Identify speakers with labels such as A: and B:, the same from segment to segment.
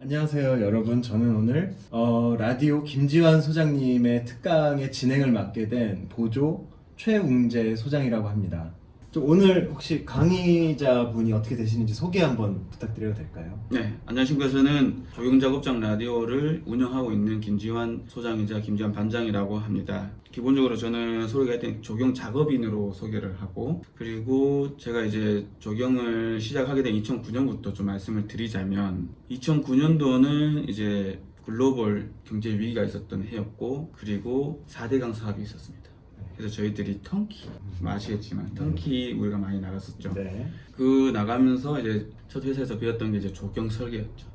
A: 안녕하세요 여러분. 저는 오늘 라디오 김지환 소장님의 특강의 진행을 맡게 된 보조 최웅재 소장이라고 합니다. 오늘 혹시 강의자분이 어떻게 되시는지 소개 한번 부탁드려도 될까요?
B: 네, 안녕하십니까. 저는 조경작업장 라디오를 운영하고 있는 김지환 소장이자 김지환 반장이라고 합니다. 기본적으로 저는 소개가 했던 조경 작업인으로 소개를 하고, 그리고 제가 이제 조경을 시작하게 된 2009년부터 좀 말씀을 드리자면, 2009년도는 이제 글로벌 경제 위기가 있었던 해였고, 그리고 4대강 사업이 있었습니다. 그래서 저희들이 턴키, 아시겠지만 턴키 우리가 많이 나갔었죠.
A: 네.
B: 그 나가면서 이제 첫 회사에서 배웠던 게 이제 조경 설계였죠.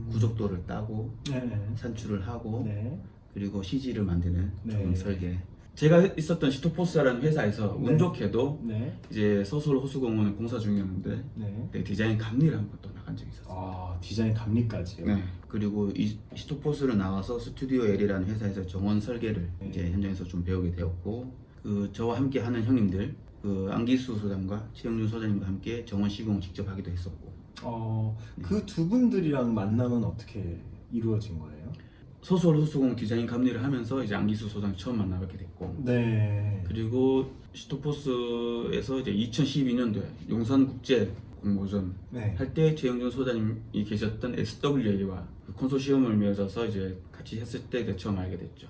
B: 구족도를 따고
A: 네.
B: 산출을 하고
A: 네.
B: 그리고 CG를 만드는
A: 네.
B: 조경 설계. 제가 있었던 시토포스라는 회사에서
A: 네.
B: 운 좋게도
A: 네.
B: 이제 서울 호수공원을 공사 중이었는데
A: 네.
B: 네, 디자인 감리를 한번 또 나간 적이 있었어요.
A: 아, 디자인 감리까지요?
B: 네. 그리고 이 시토포스를 나와서 스튜디오 L이라는 회사에서 정원 설계를
A: 네.
B: 이제 현장에서 좀 배우게 되었고, 그 저와 함께 하는 형님들, 그 안기수 소장과 최영준 소장님과 함께 정원 시공을 직접 하기도 했었고.
A: 그 두 분들이랑 만남은 어떻게 이루어진 거예요?
B: 서울 호수공 디자인 감리를 하면서 이제 안기수 소장 처음 만나뵙게 됐고.
A: 네.
B: 그리고 시토포스에서 이제 2012년도에 용산국제 공모전
A: 네.
B: 할 때 최영준 소장님이 계셨던 SWA와 그 컨소시엄을 맺어서 이제 같이 했을 때 처음 알게 됐죠.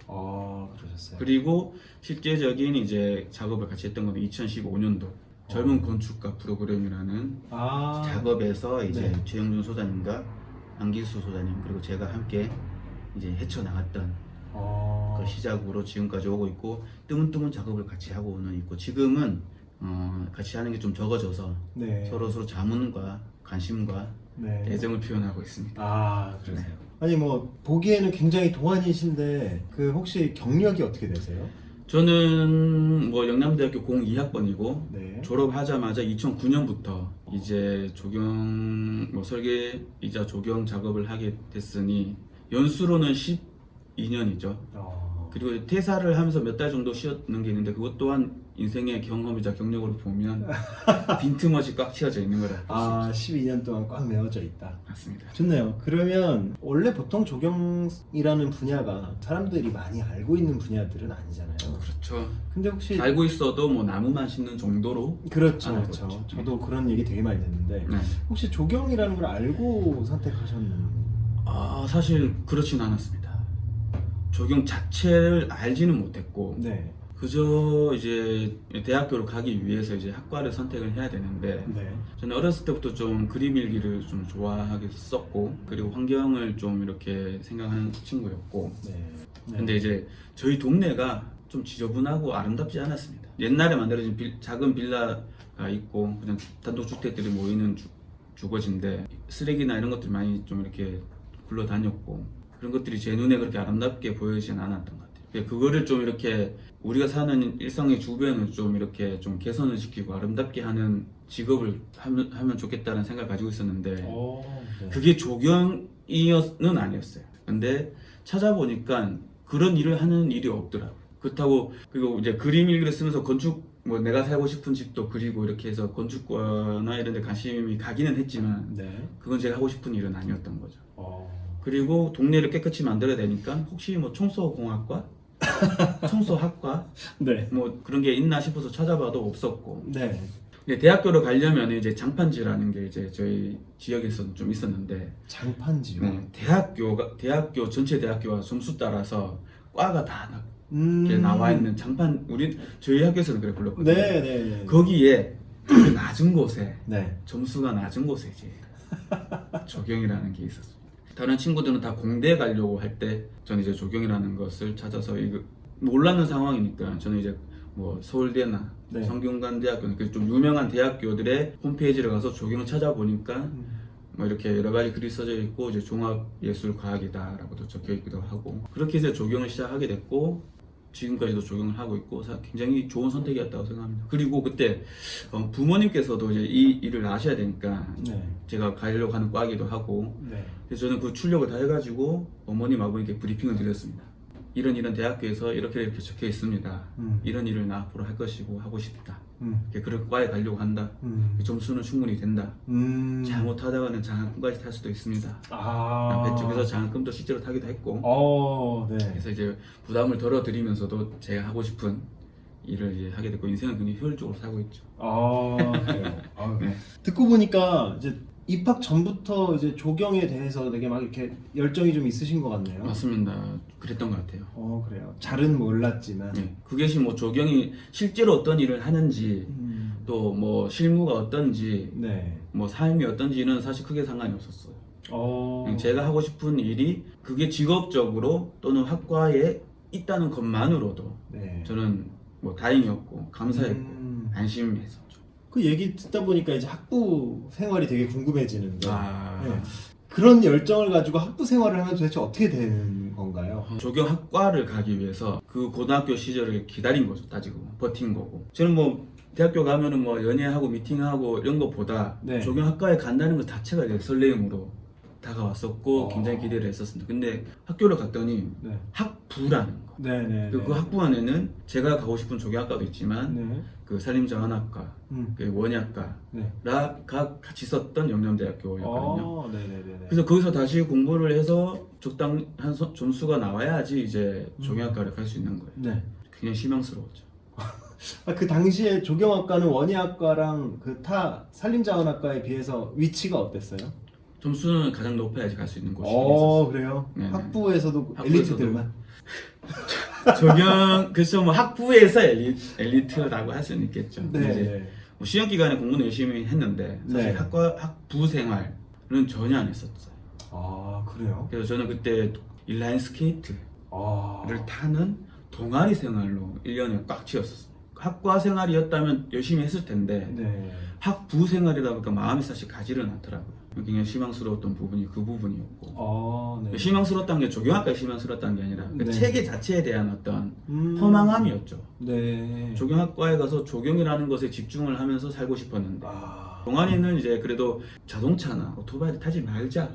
A: 그러셨어요.
B: 그리고 실제적인 이제 작업을 같이 했던 건 2015년도 젊은 건축가 프로그램이라는 작업에서 이제
A: 네.
B: 최영준 소장님과 안기수 소장님 그리고 제가 함께 이제 헤쳐나갔던 그 시작으로 지금까지 오고 있고, 뜨문뜨문 작업을 같이 하고는 있고, 지금은 같이 하는 게 좀 적어져서
A: 네.
B: 서로 자문과 관심과
A: 네.
B: 애정을 표현하고 있습니다.
A: 그러세요. 아니 뭐 보기에는 굉장히 동안이신데 그 혹시 경력이 어떻게 되세요?
B: 저는 뭐 영남대학교 02학번이고
A: 네.
B: 졸업하자마자 2009년부터 이제 조경 뭐 설계이자 조경 작업을 하게 됐으니 연수로는 12년이죠. 그리고 퇴사를 하면서 몇 달 정도 쉬었는 게 있는데, 그것 또한 인생의 경험이자 경력으로 보면 빈틈없이 꽉 채워져 있는 거라 볼 수 있죠.
A: 12년 동안 꽉 메워져 있다.
B: 맞습니다.
A: 좋네요. 그러면 원래 보통 조경이라는 분야가 사람들이 많이 알고 있는 분야들은 아니잖아요.
B: 그렇죠.
A: 근데 혹시
B: 알고 있어도 뭐 나무만 심는 정도로.
A: 그렇죠,
B: 알고
A: 그렇죠.
B: 있죠.
A: 저도 그런 얘기 되게 많이 듣는데
B: 네.
A: 혹시 조경이라는 걸 알고 선택하셨는?
B: 사실 그렇진 않았습니다. 조경 자체를 알지는 못했고,
A: 네.
B: 그저 이제 대학교를 가기 위해서 이제 학과를 선택을 해야 되는데,
A: 네.
B: 저는 어렸을 때부터 좀 그림 일기를 좀 좋아하게 썼고, 그리고 환경을 좀 이렇게 생각하는 친구였고,
A: 네.
B: 근데 이제 저희 동네가 좀 지저분하고 아름답지 않았습니다. 옛날에 만들어진 작은 빌라가 있고 그냥 단독주택들이 모이는 주거지인데, 쓰레기나 이런 것들이 많이 좀 이렇게 굴러다녔고, 그런 것들이 제 눈에 그렇게 아름답게 보이지는 않았던 것 같아요. 그거를 좀 이렇게 우리가 사는 일상의 주변을 좀 이렇게 좀 개선을 시키고 아름답게 하는 직업을 하면 좋겠다는 생각을 가지고 있었는데,
A: 네.
B: 그게 조경이었는 아니었어요. 근데 찾아보니까 그런 일을 하는 일이 없더라고요. 그렇다고, 그리고 이제 그림 일기를 쓰면서 건축, 뭐 내가 살고 싶은 집도 그리고 이렇게 해서 건축과나 이런 데 관심이 가기는 했지만,
A: 네.
B: 그건 제가 하고 싶은 일은 아니었던 거죠.
A: 그리고
B: 그리고 동네를 깨끗이 만들어야 되니까 혹시 뭐 청소공학과? 청소학과?
A: 네.
B: 뭐 그런 게 있나 싶어서 찾아봐도 없었고.
A: 네.
B: 근데 대학교를 가려면 이제 장판지라는 게 이제 저희 지역에서 좀 있었는데,
A: 장판지요.
B: 네, 대학교 전체 대학교와 점수 따라서 과가 다 이렇게 나와 있는 장판, 저희 학교에서는 그래 불렀거든요.
A: 네.
B: 거기에 아주 낮은 곳에,
A: 네.
B: 점수가 낮은 곳에 이제 조경이라는 게 있었어요. 다른 친구들은 다 공대 가려고 할 때 저는 이제 조경이라는 것을 찾아서, 이거 몰랐는 상황이니까 저는 이제 뭐 서울대나
A: 네.
B: 성균관대학교 좀 유명한 대학교들의 홈페이지를 가서 조경을 찾아보니까 뭐 이렇게 여러 가지 글이 써져 있고, 이제 종합예술과학이다라고도 적혀 있기도 하고, 그렇게 해서 조경을 시작하게 됐고 지금까지도 조경을 하고 있고 굉장히 좋은 선택이었다고 생각합니다. 그리고 그때 부모님께서도 이제 이 일을 아셔야 되니까
A: 네.
B: 제가 가려고 하는 과기도 하고,
A: 네.
B: 그래서 저는 그 출력을 다 해가지고 어머님 아버님께 브리핑을 드렸습니다. 이런 대학교에서 이렇게 적혀 있습니다.
A: 음.
B: 이런 일을 나 앞으로 할 것이고 하고 싶다.
A: 음.
B: 그런 과에 가려고 한다. 점수는 충분히 된다. 잘못하다가는 장학금까지 탈 수도 있습니다. 그쪽에서 장학금도 실제로 타기도 했고.
A: 네.
B: 그래서 이제 부담을 덜어드리면서도 제가 하고 싶은 일을 이제 하게 됐고 인생은 굉장히 효율적으로 살고 있죠.
A: 그래요.
B: 네.
A: 듣고 보니까 이제 입학 전부터 이제 조경에 대해서 되게 막 이렇게 열정이 좀 있으신 것 같네요.
B: 맞습니다. 그랬던 것 같아요.
A: 그래요. 잘은 몰랐지만.
B: 네. 그게 뭐 조경이 실제로 어떤 일을 하는지 또 뭐 실무가 어떤지
A: 네.
B: 뭐 삶이 어떤지는 사실 크게 상관이 없었어요. 그냥 제가 하고 싶은 일이 그게 직업적으로 또는 학과에 있다는 것만으로도
A: 네.
B: 저는 뭐 다행이었고 감사했고 안심했었죠.
A: 그 얘기 듣다 보니까 이제 학부 생활이 되게 궁금해지는데
B: 아.
A: 네. 그런 열정을 가지고 학부 생활을 하면 도대체 어떻게 되는 건가요?
B: 조경학과를 가기 위해서 그 고등학교 시절을 기다린 거죠. 따지고 버틴 거고. 저는 뭐 대학교 가면은 뭐 연애하고 미팅하고 이런 것보다
A: 네.
B: 조경학과에 간다는 것 자체가 되게 설레임으로 다가왔었고 굉장히 기대를 했었습니다. 근데 학교를 갔더니
A: 네.
B: 학부라는 거.
A: 네네.
B: 그 학부 안에는 제가 가고 싶은 조경학과도 있지만
A: 네.
B: 그 산림자원학과, 그 원예학과가
A: 네.
B: 같이 썼던 영남대학교였거든요.
A: 네네네.
B: 그래서 거기서 다시 공부를 해서 적당한 점수가 나와야지 이제 조경학과를 갈 수 있는 거예요.
A: 네.
B: 굉장히 실망스러웠죠.
A: 그 당시에 조경학과는 원예학과랑 그 타 산림자원학과에 비해서 위치가 어땠어요?
B: 점수는 가장 높아야지 갈 수 있는 곳이 있었어요.
A: 그래요?
B: 네네.
A: 학부에서도
B: 학부에서도.
A: 엘리트들만?
B: 조경 그렇죠. 뭐 학부에서 엘리트라고 할 수는 있겠죠.
A: 네.
B: 이제 뭐 시험 기간에 공부는 열심히 했는데 사실
A: 네.
B: 학부 생활은 전혀 안 했었어요.
A: 그래요?
B: 그래서 저는 그때 인라인 스케이트를 타는 동아리 생활로 1년을 꽉 채웠었어요. 학과 생활이었다면 열심히 했을 텐데
A: 네.
B: 학부 생활이다 보니까 마음이 사실 가지를 않더라고요. 굉장히 실망스러웠던 부분이 그 부분이었고
A: 네.
B: 실망스러웠다는 게 조경학과에 실망스러웠다는 게 아니라 그
A: 네.
B: 체계 자체에 대한 어떤 허망함이었죠.
A: 네.
B: 조경학과에 가서 조경이라는 것에 집중을 하면서 살고 싶었는데 동아리는 이제 그래도 자동차나 오토바이를 타지 말자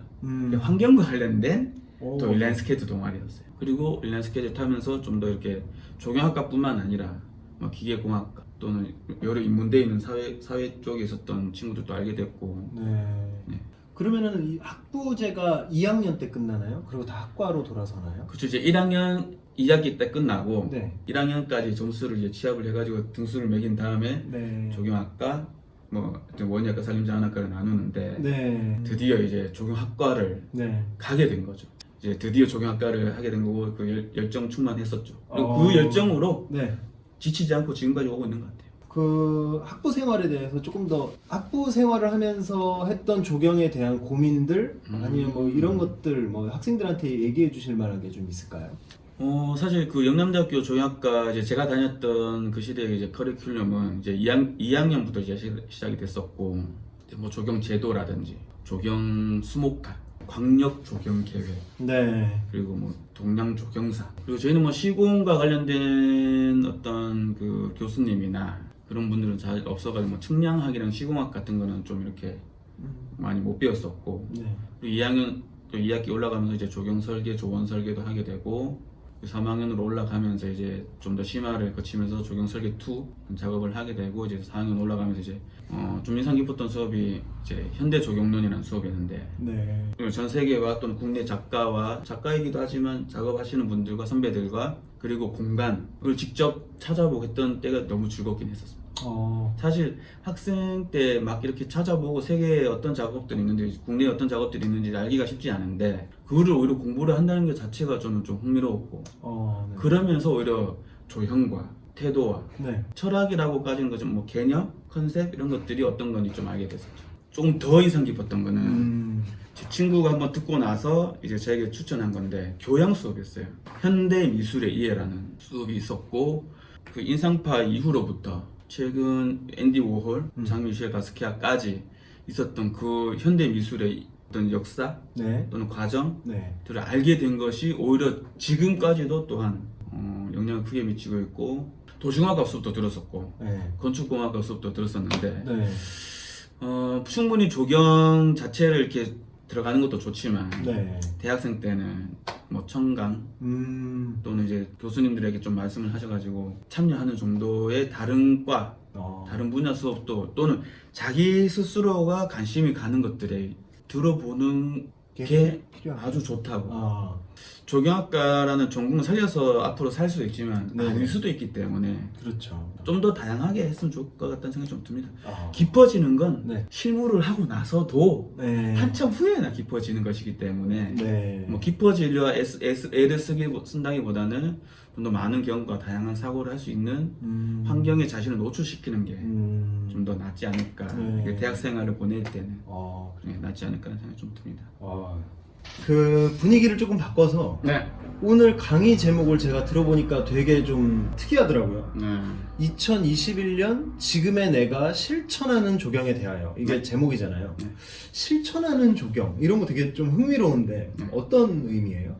B: 환경과 관련된 또 인라인 스케이트 동아리였어요. 그리고 인라인 스케이트 타면서 좀 더 이렇게 조경학과뿐만 아니라 뭐 기계공학과 또는 여러 인문대에 있는 사회 쪽에 있었던 친구들도 알게 됐고.
A: 네. 그러면은 이 학부제가 2학년 때 끝나나요? 그리고 다 학과로 돌아서나요?
B: 그렇죠. 이제 1학년 2학기 때 끝나고
A: 네.
B: 1학년까지 점수를 이제 취합을 해가지고 등수를 매긴 다음에
A: 네.
B: 조경학과, 뭐 원예학과, 산림자원학과를 나누는데
A: 네.
B: 드디어 이제 조경학과를
A: 네.
B: 가게 된 거죠. 이제 드디어 조경학과를 하게 된 거고 그 열정 충만했었죠. 그리고
A: 어.
B: 그 열정으로
A: 네.
B: 지치지 않고 지금까지 오고 있는 것 같아요.
A: 그 학부 생활에 대해서 조금 더 학부 생활을 하면서 했던 조경에 대한 고민들 아니면 뭐 이런 것들 뭐 학생들한테 얘기해 주실 만한 게 좀 있을까요?
B: 사실 그 영남대학교 조경학과 이제 제가 다녔던 그 시대의 이제 커리큘럼은 이제 2학년부터 이제 시작이 됐었고 뭐 조경 제도라든지 조경 수목화, 광역 조경 계획,
A: 네.
B: 그리고 뭐 동양 조경사, 그리고 저희는 뭐 시공과 관련된 어떤 그 교수님이나 그런 분들은 잘 없어가지고 뭐 측량학이랑 시공학 같은 거는 좀 이렇게 많이 못 배웠었고
A: 네.
B: 그리고 2학년 또 2학기 올라가면서 이제 조경 설계, 조원 설계도 하게 되고 3학년으로 올라가면서 이제 좀 더 심화를 거치면서 조경 설계 2 작업을 하게 되고 이제 4학년 올라가면서 이제 좀 인상 깊었던 수업이 이제 현대 조경론이라는 수업이었는데
A: 네.
B: 전 세계와 또는 국내 작가이기도 하지만 작업하시는 분들과 선배들과 그리고 공간을 직접 찾아보고 했던 때가 너무 즐겁긴 했었어요. 사실 학생 때 막 이렇게 찾아보고 세계에 어떤 작업들이 있는지 국내에 어떤 작업들이 있는지 알기가 쉽지 않은데 그거를 오히려 공부를 한다는 것 자체가 저는 좀 흥미로웠고
A: 네.
B: 그러면서 오히려 조형과 태도와
A: 네.
B: 철학이라고까지는 거좀 뭐 개념, 컨셉 이런 것들이 어떤 건지 좀 알게 됐었죠. 조금 더 인상 깊었던 거는 제 친구가 한번 듣고 나서 이제 저에게 추천한 건데 교양 수업이었어요. 현대 미술의 이해라는 수업이 있었고 그 인상파 이후로부터 최근 앤디 워홀, 장미셸 바스키아까지 있었던 그 현대 미술의 어떤 역사
A: 네.
B: 또는 과정들을
A: 네.
B: 알게 된 것이 오히려 지금까지도 또한 영향을 크게 미치고 있고 도시공학과 수업도 들었었고
A: 네.
B: 건축공학과 수업도 들었었는데
A: 네.
B: 충분히 조경 자체를 이렇게 들어가는 것도 좋지만
A: 네.
B: 대학생 때는 뭐 청강 또는 이제 교수님들에게 좀 말씀을 하셔가지고 참여하는 정도의 다른 과, 다른 분야 수업도 또는 자기 스스로가 관심이 가는 것들에 들어보는 게 아주 좋다고. 조경학과라는 전공을 살려서 앞으로 살 수도 있지만
A: 네.
B: 아닐 수도 있기 때문에
A: 그렇죠.
B: 좀 더 다양하게 했으면 좋을 것 같다는 생각이 좀 듭니다. 깊어지는 건
A: 네.
B: 실무를 하고 나서도
A: 네.
B: 한참 후에나 깊어지는 것이기 때문에
A: 네.
B: 뭐 깊어지려 애를 쓴다기보다는 좀 더 많은 경험과 다양한 사고를 할 수 있는 환경에 자신을 노출시키는 게 좀 더 낫지 않을까.
A: 네.
B: 대학 생활을 보낼 때는 네, 낫지 않을까라는 생각이 좀 듭니다.
A: 그 분위기를 조금 바꿔서
B: 네.
A: 오늘 강의 제목을 제가 들어보니까 되게 좀 특이하더라고요.
B: 네.
A: 2021년 지금의 내가 실천하는 조경에 대하여, 이게
B: 네.
A: 제목이잖아요.
B: 네.
A: 실천하는 조경, 이런 거 되게 좀 흥미로운데
B: 네.
A: 어떤 의미예요?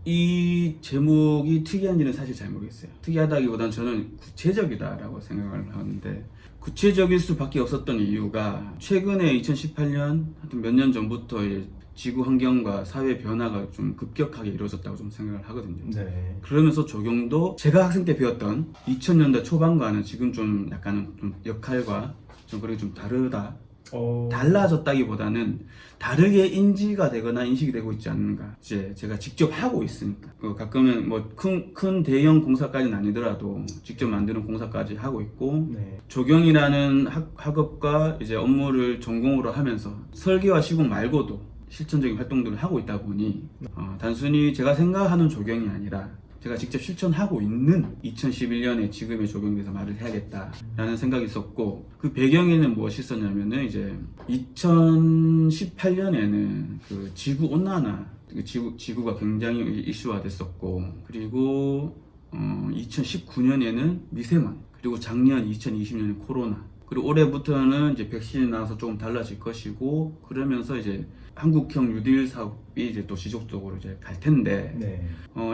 B: 이 제목이 특이한지는 사실 잘 모르겠어요. 특이하다기보다는 저는 구체적이다라고 생각을 하는데, 구체적일 수밖에 없었던 이유가 최근에 2018년 하여튼 몇 년 전부터 지구 환경과 사회 변화가 좀 급격하게 이루어졌다고 좀 생각을 하거든요.
A: 네.
B: 그러면서 조경도 제가 학생 때 배웠던 2000년대 초반과는 지금 좀 약간 좀 역할과 좀 그렇게 좀 다르다. 달라졌다기보다는 다르게 인지가 되거나 인식이 되고 있지 않는가. 이제 제가 직접 하고 있으니까. 가끔은 뭐 큰 대형 공사까지는 아니더라도 직접 만드는 공사까지 하고 있고,
A: 네.
B: 조경이라는 학업과 이제 업무를 전공으로 하면서 설계와 시공 말고도 실천적인 활동들을 하고 있다 보니 단순히 제가 생각하는 조경이 아니라 제가 직접 실천하고 있는 2011년에 지금의 조경에 대해서 말을 해야겠다라는 생각이 있었고, 그 배경에는 무엇이 있었냐면은 이제 2018년에는 그 지구 온난화, 지구가 굉장히 이슈화 됐었고, 그리고 2019년에는 미세먼, 그리고 작년 2020년에 코로나, 그리고 올해부터는 이제 백신이 나와서 조금 달라질 것이고, 그러면서 이제 한국형 뉴딜 사업이 이제 또 지속적으로 이제 갈 텐데,
A: 네.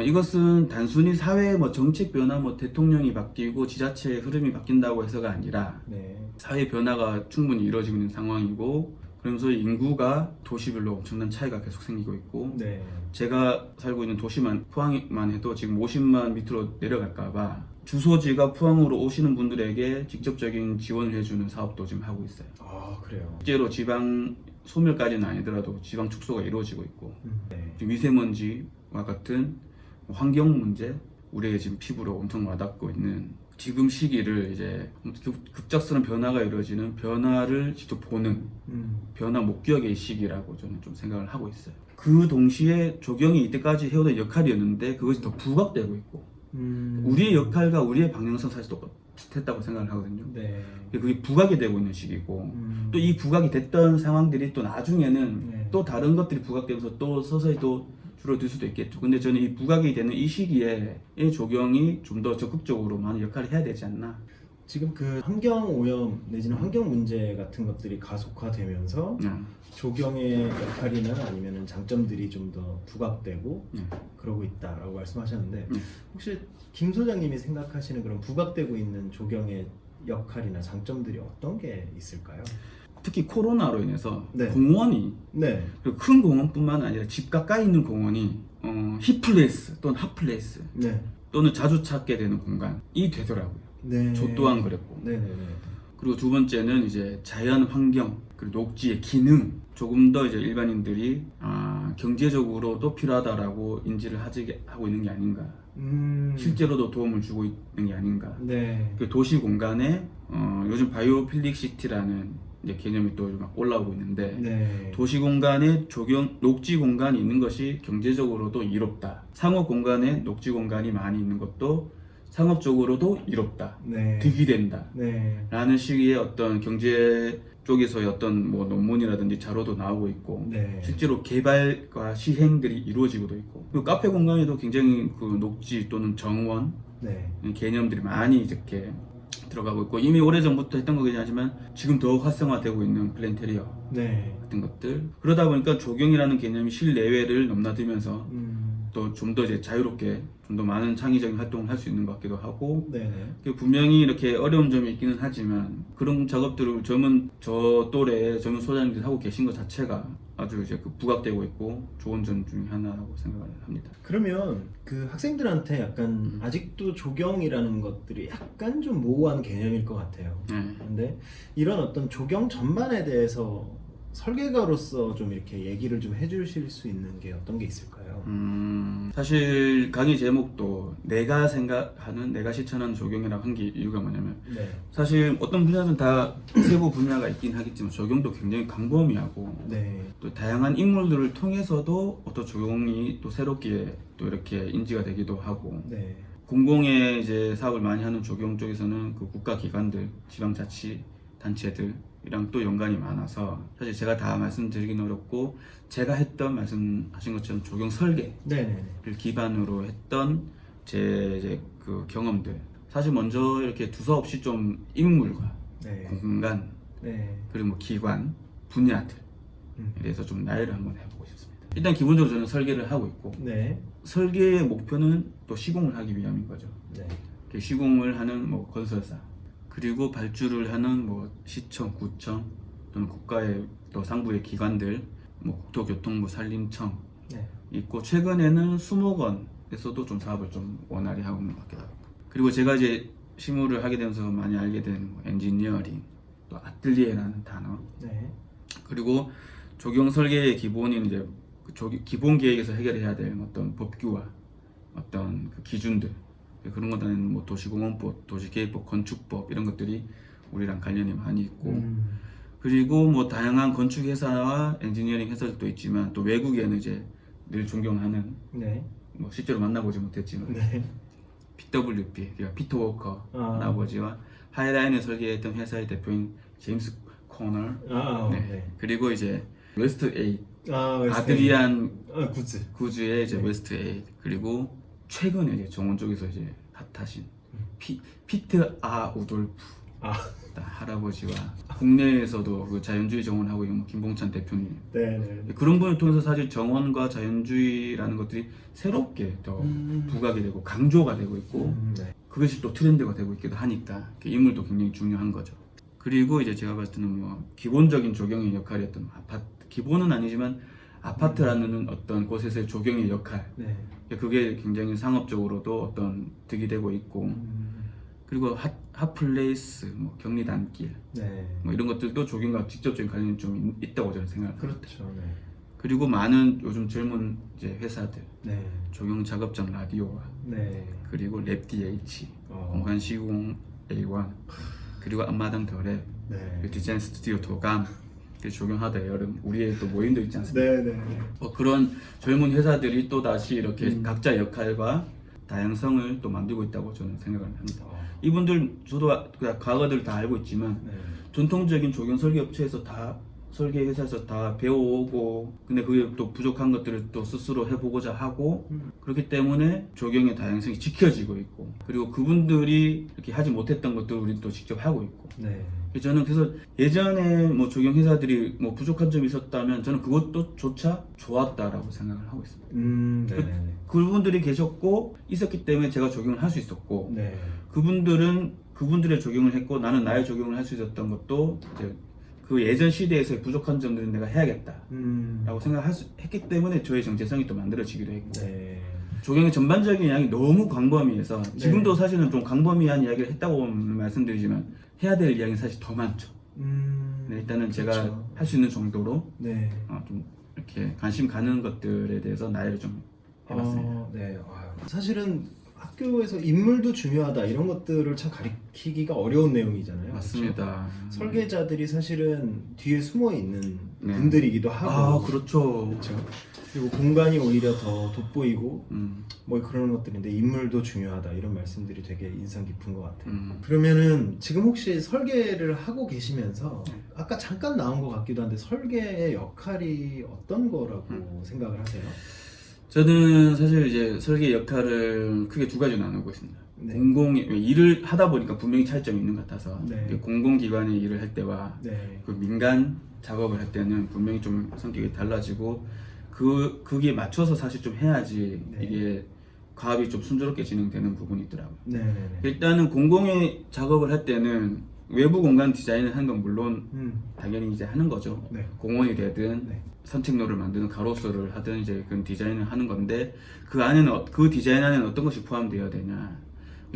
B: 이것은 단순히 사회의 뭐 정책 변화, 뭐 대통령이 바뀌고 지자체의 흐름이 바뀐다고 해서가 아니라
A: 네.
B: 사회 변화가 충분히 이루어지고 있는 상황이고, 그러면서 인구가 도시별로 엄청난 차이가 계속 생기고 있고,
A: 네.
B: 제가 살고 있는 도시만 포항만 해도 지금 50만 밑으로 내려갈까봐 주소지가 포항으로 오시는 분들에게 직접적인 지원을 해주는 사업도 지금 하고 있어요.
A: 그래요.
B: 실제로 지방 소멸까지는 아니더라도 지방 축소가 이루어지고 있고,
A: 네.
B: 미세먼지와 같은 환경 문제, 우리의 지금 피부로 엄청 와닿고 있는 지금 시기를 이제 급작스러운 변화가 이루어지는 변화를 직접 보는 변화 목격의 시기라고 저는 좀 생각을 하고 있어요. 그 동시에 조경이 이때까지 해오던 역할이었는데 그것이 더 부각되고 있고, 우리의 역할과 우리의 방향성 사실 똑같았다고 생각을 하거든요.
A: 네.
B: 그게 부각이 되고 있는 시기고, 또 이 부각이 됐던 상황들이 또 나중에는
A: 네.
B: 또 다른 것들이 부각되면서 또 서서히 또 줄어들 수도 있겠죠. 근데 저는 이 부각이 되는 이 시기에 이 조경이 좀 더 적극적으로 많은 역할을 해야 되지 않나.
A: 지금 그 환경 오염 내지는 환경 문제 같은 것들이 가속화되면서 조경의 역할이나 아니면 장점들이 좀 더 부각되고 그러고 있다라고 말씀하셨는데, 혹시 김 소장님이 생각하시는 그런 부각되고 있는 조경의 역할이나 장점들이 어떤 게 있을까요?
B: 특히 코로나로 인해서
A: 네.
B: 공원이,
A: 네.
B: 그리고 큰 공원뿐만 아니라 집 가까이 있는 공원이 힙플레이스 또는 핫플레이스
A: 네.
B: 또는 자주 찾게 되는 공간이 되더라고요.
A: 네.
B: 저 또한 그랬고.
A: 네네네.
B: 그리고 두 번째는 이제 자연 환경, 그리고 녹지의 기능, 조금 더 이제 일반인들이 경제적으로도 필요하다라고 인지를 하고 있는 게 아닌가. 실제로도 도움을 주고 있는 게 아닌가.
A: 네.
B: 그 도시 공간에 요즘 바이오필릭 시티라는 이제 개념이 또 막 올라오고 있는데,
A: 네.
B: 도시 공간에 녹지 공간이 있는 것이 경제적으로도 이롭다. 상업 공간에 녹지 공간이 많이 있는 것도 상업적으로도 이롭다.
A: 네.
B: 득이 된다.
A: 네.
B: 라는 식의 어떤 경제 쪽에서의 어떤 뭐 논문이라든지 자료도 나오고 있고,
A: 네.
B: 실제로 개발과 시행들이 이루어지고도 있고, 그리고 카페 공간에도 굉장히 그 녹지 또는 정원
A: 네.
B: 개념들이 많이 이렇게 들어가고 있고, 이미 오래전부터 했던 거긴 하지만 지금 더 활성화되고 있는 플랜테리어
A: 네.
B: 같은 것들. 그러다 보니까 조경이라는 개념이 실내외를 넘나들면서 또 좀 더 이제 자유롭게 좀 더 많은 창의적인 활동을 할 수 있는 것 같기도 하고
A: 네네.
B: 분명히 이렇게 어려운 점이 있기는 하지만 그런 작업들을 저 또래의 젊은 소장님들이 하고 계신 것 자체가 아주 이제 부각되고 있고 좋은 점 중에 하나라고 생각을 합니다.
A: 그러면 그 학생들한테 약간 아직도 조경이라는 것들이 약간 좀 모호한 개념일 것 같아요.
B: 네.
A: 근데 이런 어떤 조경 전반에 대해서 설계가로서 좀 이렇게 얘기를 좀 해주실 수 있는 게 어떤 게 있을까요?
B: 사실 강의 제목도 내가 생각하는 내가 실천하는 조경이라고 한 게 이유가 뭐냐면
A: 네.
B: 사실 어떤 분야는 다 세부 분야가 있긴 하겠지만 조경도 굉장히 광범위하고
A: 네.
B: 또 다양한 인물들을 통해서도 어떤 조경이 또 새롭게 또 이렇게 인지가 되기도 하고
A: 네.
B: 공공의 이제 사업을 많이 하는 조경 쪽에서는 그 국가기관들, 지방자치단체들이랑 또 연관이 많아서 사실 제가 다 말씀드리긴 어렵고 제가 했던 말씀하신 것처럼 조경 설계를
A: 네네.
B: 기반으로 했던 제 이제 그 경험들 사실 먼저 이렇게 두서없이 좀 인물과
A: 네.
B: 공간
A: 네.
B: 그리고 뭐 기관, 분야들에 대해서 좀 나열을 한번 해보고 싶습니다. 일단 기본적으로 저는 설계를 하고 있고
A: 네.
B: 설계의 목표는 또 시공을 하기 위함인 거죠.
A: 네.
B: 이렇게 시공을 하는 뭐 건설사 그리고 발주를 하는 뭐 시청, 구청 또는 국가의 또 상부의 기관들 뭐 국토교통부, 산림청
A: 네.
B: 있고 최근에는 수목원에서도 좀 사업을 좀 원활히 하고 있는 것 같기도 하고 그리고 제가 이제 실무를 하게 되면서 많이 알게 된 뭐 엔지니어링 또 아틀리에라는 단어
A: 네.
B: 그리고 조경 설계의 기본인 이제 기본 계획에서 해결해야 될 어떤 법규와 어떤 그 기준들 그런 것들은 뭐 도시공원법, 도시계획법, 건축법 이런 것들이 우리랑 관련이 많이 있고 그리고 뭐 다양한 건축 회사와 엔지니어링 회사들도 있지만 또 외국에는 이제 늘 존경하는
A: 네.
B: 뭐 실제로 만나보지 못했지만
A: 네.
B: PWP 그러니까 피터 워커
A: 아.
B: 할아버지와 하이라인을 설계했던 회사의 대표인 제임스 코너
A: 네.
B: 그리고 이제 웨스트 에잇
A: 웨스트
B: 아드리안
A: 굿즈.
B: 구즈의 이제
A: 네.
B: 웨스트 에잇 그리고 최근에 이제 정원 쪽에서 이제 핫하신 피트 우돌프 할아버지와 국내에서도 그 자연주의 정원하고 있는 김봉찬 대표님
A: 네.
B: 그런 분을 통해서 사실 정원과 자연주의라는 것들이 새롭게 더 부각이 되고 강조가 되고 있고
A: 네.
B: 그것이 또 트렌드가 되고 있기도 하니까 그 인물도 굉장히 중요한 거죠. 그리고 이제 제가 봤을 때는 뭐 기본적인 조경의 역할이었던 아파트 기본은 아니지만 아파트라는 어떤 곳에서의 조경의 역할
A: 네.
B: 그게 굉장히 상업적으로도 어떤 득이 되고 있고 그리고 핫플레이스 뭐 격리단길
A: 네.
B: 뭐 이런 것들도 조경과 직접적인 관련이 좀 있다고 저는 생각합니다.
A: 그렇죠. 네.
B: 그리고 많은 요즘 젊은 이제 회사들
A: 네.
B: 조경 작업장 라디오와
A: 네.
B: 그리고 랩 DH 공간 시공 A1 그리고 앞마당 더랩
A: 네.
B: 디자인 스튜디오 도감 조경하다 여름 우리의 또 모임도 있지 않습니까?
A: 네.
B: 그런 젊은 회사들이 또 다시 이렇게 각자 역할과 다양성을 또 만들고 있다고 저는 생각을 합니다. 이분들 저도 과거들 다 알고 있지만
A: 네.
B: 전통적인 조경 설계 업체에서 다 설계 회사에서 다 배워오고 근데 그게 또 부족한 것들을 또 스스로 해보고자 하고 그렇기 때문에 조경의 다양성이 지켜지고 있고 그리고 그분들이 이렇게 하지 못했던 것들을 우리 또 직접 하고 있고
A: 네.
B: 저는 그래서 예전에 뭐 조경 회사들이 뭐 부족한 점이 있었다면 저는 그것도 조차 좋았다라고 생각을 하고 있습니다.
A: 네.
B: 그분들이 계셨고 있었기 때문에 제가 조경을 할 수 있었고
A: 네.
B: 그분들은 그분들의 적용을 했고 나는 나의 적용을 할 수 있었던 것도 이제 그 예전 시대에서의 부족한 점들은 내가 해야겠다 라고 했기 때문에 저의 정체성이 또 만들어지기도 했고
A: 네.
B: 조경의 전반적인 양이 너무 광범위해서
A: 네.
B: 지금도 사실은 좀 광범위한 이야기를 했다고 말씀드리지만 해야 될 이야기는 사실 더 많죠. 네, 일단은
A: 그렇죠.
B: 제가 할 수 있는 정도로
A: 네.
B: 좀 이렇게 관심 가는 것들에 대해서 나열을 좀 해봤습니다.
A: 네. 사실은 학교에서 인물도 중요하다 이런 것들을 참 가리키기가 어려운 내용이잖아요.
B: 맞습니다.
A: 그렇죠? 설계자들이 사실은 뒤에 숨어 있는
B: 네.
A: 분들이기도 하고
B: 그렇죠.
A: 그렇죠. 그리고 공간이 오히려 더 돋보이고 뭐 그런 것들인데 인물도 중요하다 이런 말씀들이 되게 인상 깊은 것 같아요. 그러면은 지금 혹시 설계를 하고 계시면서 아까 잠깐 나온 것 같기도 한데 설계의 역할이 어떤 거라고 생각을 하세요?
B: 저는 사실 이제 설계 역할을 크게 두 가지로 나누고 있습니다.
A: 네.
B: 일을 하다 보니까 분명히 차이점이 있는 것 같아서
A: 네.
B: 공공기관의 일을 할 때와
A: 네.
B: 그 민간 작업을 할 때는 분명히 좀 성격이 달라지고 그게 맞춰서 사실 좀 해야지
A: 네.
B: 이게 과업이 좀 순조롭게 진행되는 부분이 있더라고요.
A: 네네네.
B: 일단은 공공의 작업을 할 때는 외부 공간 디자인을 하는 건 물론 당연히 이제 하는 거죠.
A: 네.
B: 공원이 되든
A: 네.
B: 산책로를 만드는 가로수를 하든 이제 그 디자인을 하는 건데 그 안에는 그 디자인 안에는 어떤 것이 포함되어야 되냐.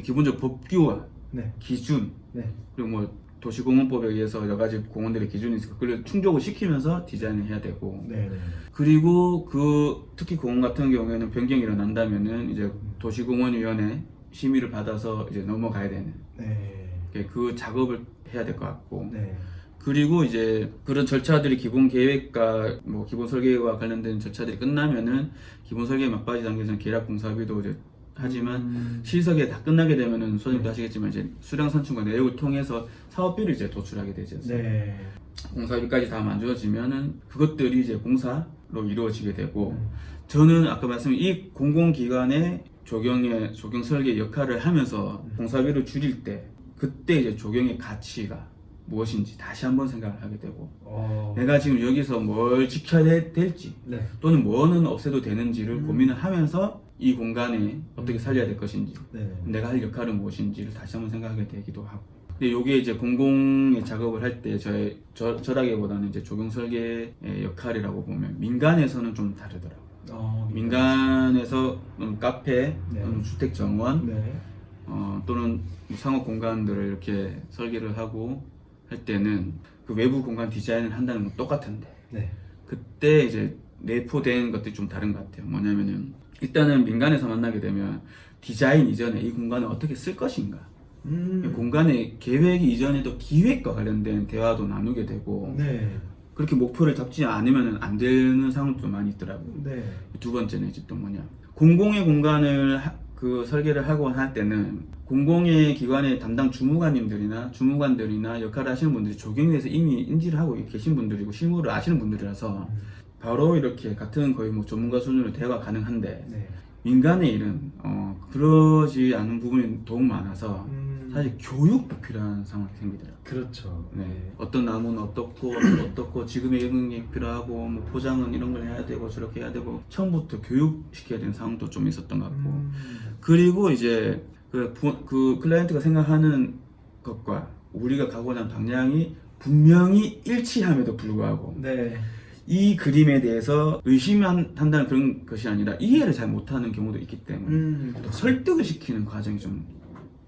B: 기본적으로 법규와
A: 네.
B: 기준
A: 네.
B: 그리고 뭐 도시공원법에 의해서 여러 가지 공원들의 기준이 있으니까 그걸 충족을 시키면서 디자인을 해야 되고
A: 네네.
B: 그리고 특히 공원 같은 경우에는 변경이 일어난다면은 이제 도시공원위원회 심의를 받아서 이제 넘어가야 되는
A: 네.
B: 그 작업을 해야 될 것 같고
A: 네.
B: 그리고 이제 그런 절차들이 기본 계획과 뭐 기본 설계와 관련된 절차들이 끝나면은 기본 설계 막바지 단계에서는 계약 공사비도 이제 하지만 실석에 다 끝나게 되면은 소장님도 아시겠지만 이제 수량 산출과 내역을 통해서 사업비를 이제 도출하게 되지 않습니까?
A: 네.
B: 공사비까지 다 만들어지면은 그것들이 이제 공사로 이루어지게 되고 저는 아까 말씀드린 이 공공기관의 조경 설계 역할을 하면서 공사비를 줄일 때 그때 이제 조경의 가치가 무엇인지 다시 한번 생각을 하게 되고 내가 지금 여기서 뭘 지켜야 될지
A: 네.
B: 또는 뭐는 없애도 되는지를 고민을 하면서 이 공간에 어떻게 살려야 될 것인지
A: 네.
B: 내가 할 역할은 무엇인지를 다시 한번 생각하게 되기도 하고 근데 요게 이제 공공의 작업을 할 때 저라기보다는 이제 조경 설계의 역할이라고 보면 민간에서는 좀 다르더라고요. 민간에서 카페,
A: 네.
B: 주택 정원
A: 네.
B: 또는 상업 공간들을 이렇게 설계를 하고 할 때는 그 외부 공간 디자인을 한다는 건 똑같은데
A: 네.
B: 그때 이제 내포된 것들이 좀 다른 것 같아요. 뭐냐면은 일단은 민간에서 만나게 되면 디자인 이전에 이 공간을 어떻게 쓸 것인가 공간의 계획 이전에도 기획과 관련된 대화도 나누게 되고
A: 네.
B: 그렇게 목표를 잡지 않으면 안 되는 상황도 많이 있더라고요.
A: 네.
B: 두 번째는 이제 또 뭐냐 공공의 공간을 그 설계를 하고 할 때는 공공의 기관의 담당 주무관들이나 역할을 하시는 분들이 조경에 대해서 이미 인지를 하고 계신 분들이고 실무를 아시는 분들이라서 바로 이렇게 같은 거의 뭐 전문가 수준으로 대화가 가능한데
A: 네.
B: 민간의 일은 그러지 않은 부분이 너무 많아서 사실 교육도 필요한 상황이 생기더라고요.
A: 그렇죠.
B: 네. 어떤 나무는 어떻고 지금의 이런 게 필요하고 뭐 포장은 이런 걸 해야 되고 저렇게 해야 되고 처음부터 교육시켜야 되는 상황도 좀 있었던 것 같고 그리고 이제 그 클라이언트가 생각하는 것과 우리가 가고자 하는 방향이 분명히 일치함에도 불구하고
A: 네.
B: 이 그림에 대해서 의심한다는 그런 것이 아니라 이해를 잘 못하는 경우도 있기 때문에 또 설득을 시키는 과정이 좀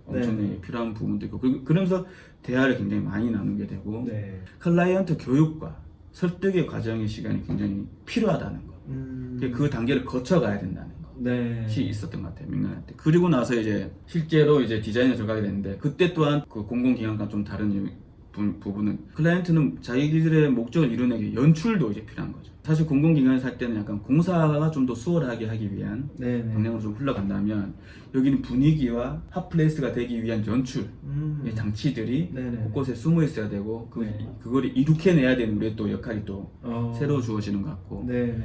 B: 엄청나게 필요한 부분도 있고 그러면서 대화를 굉장히 많이 나누게 되고
A: 네.
B: 클라이언트 교육과 설득의 과정의 시간이 굉장히 필요하다는 거 그 단계를 거쳐가야 된다는
A: 네.
B: 것이 있었던 것 같아요 민간한테 그리고 나서 이제 실제로 이제 디자인에 들어가게 됐는데 그때 또한 그 공공기관과 좀 다른 부분은 클라이언트는 자기들의 목적을 이루기 위해 연출도 이제 필요한 거죠. 사실 공공기관에서 할 때는 약간 공사가 좀 더 수월하게 하기 위한
A: 네네.
B: 방향으로 좀 흘러간다면 여기는 분위기와 핫플레이스가 되기 위한 연출 장치들이
A: 네네.
B: 곳곳에 숨어 있어야 되고
A: 네.
B: 그걸 이룩해내야 되는 우리의 또 역할이 또 새로 주어지는 것 같고
A: 네네.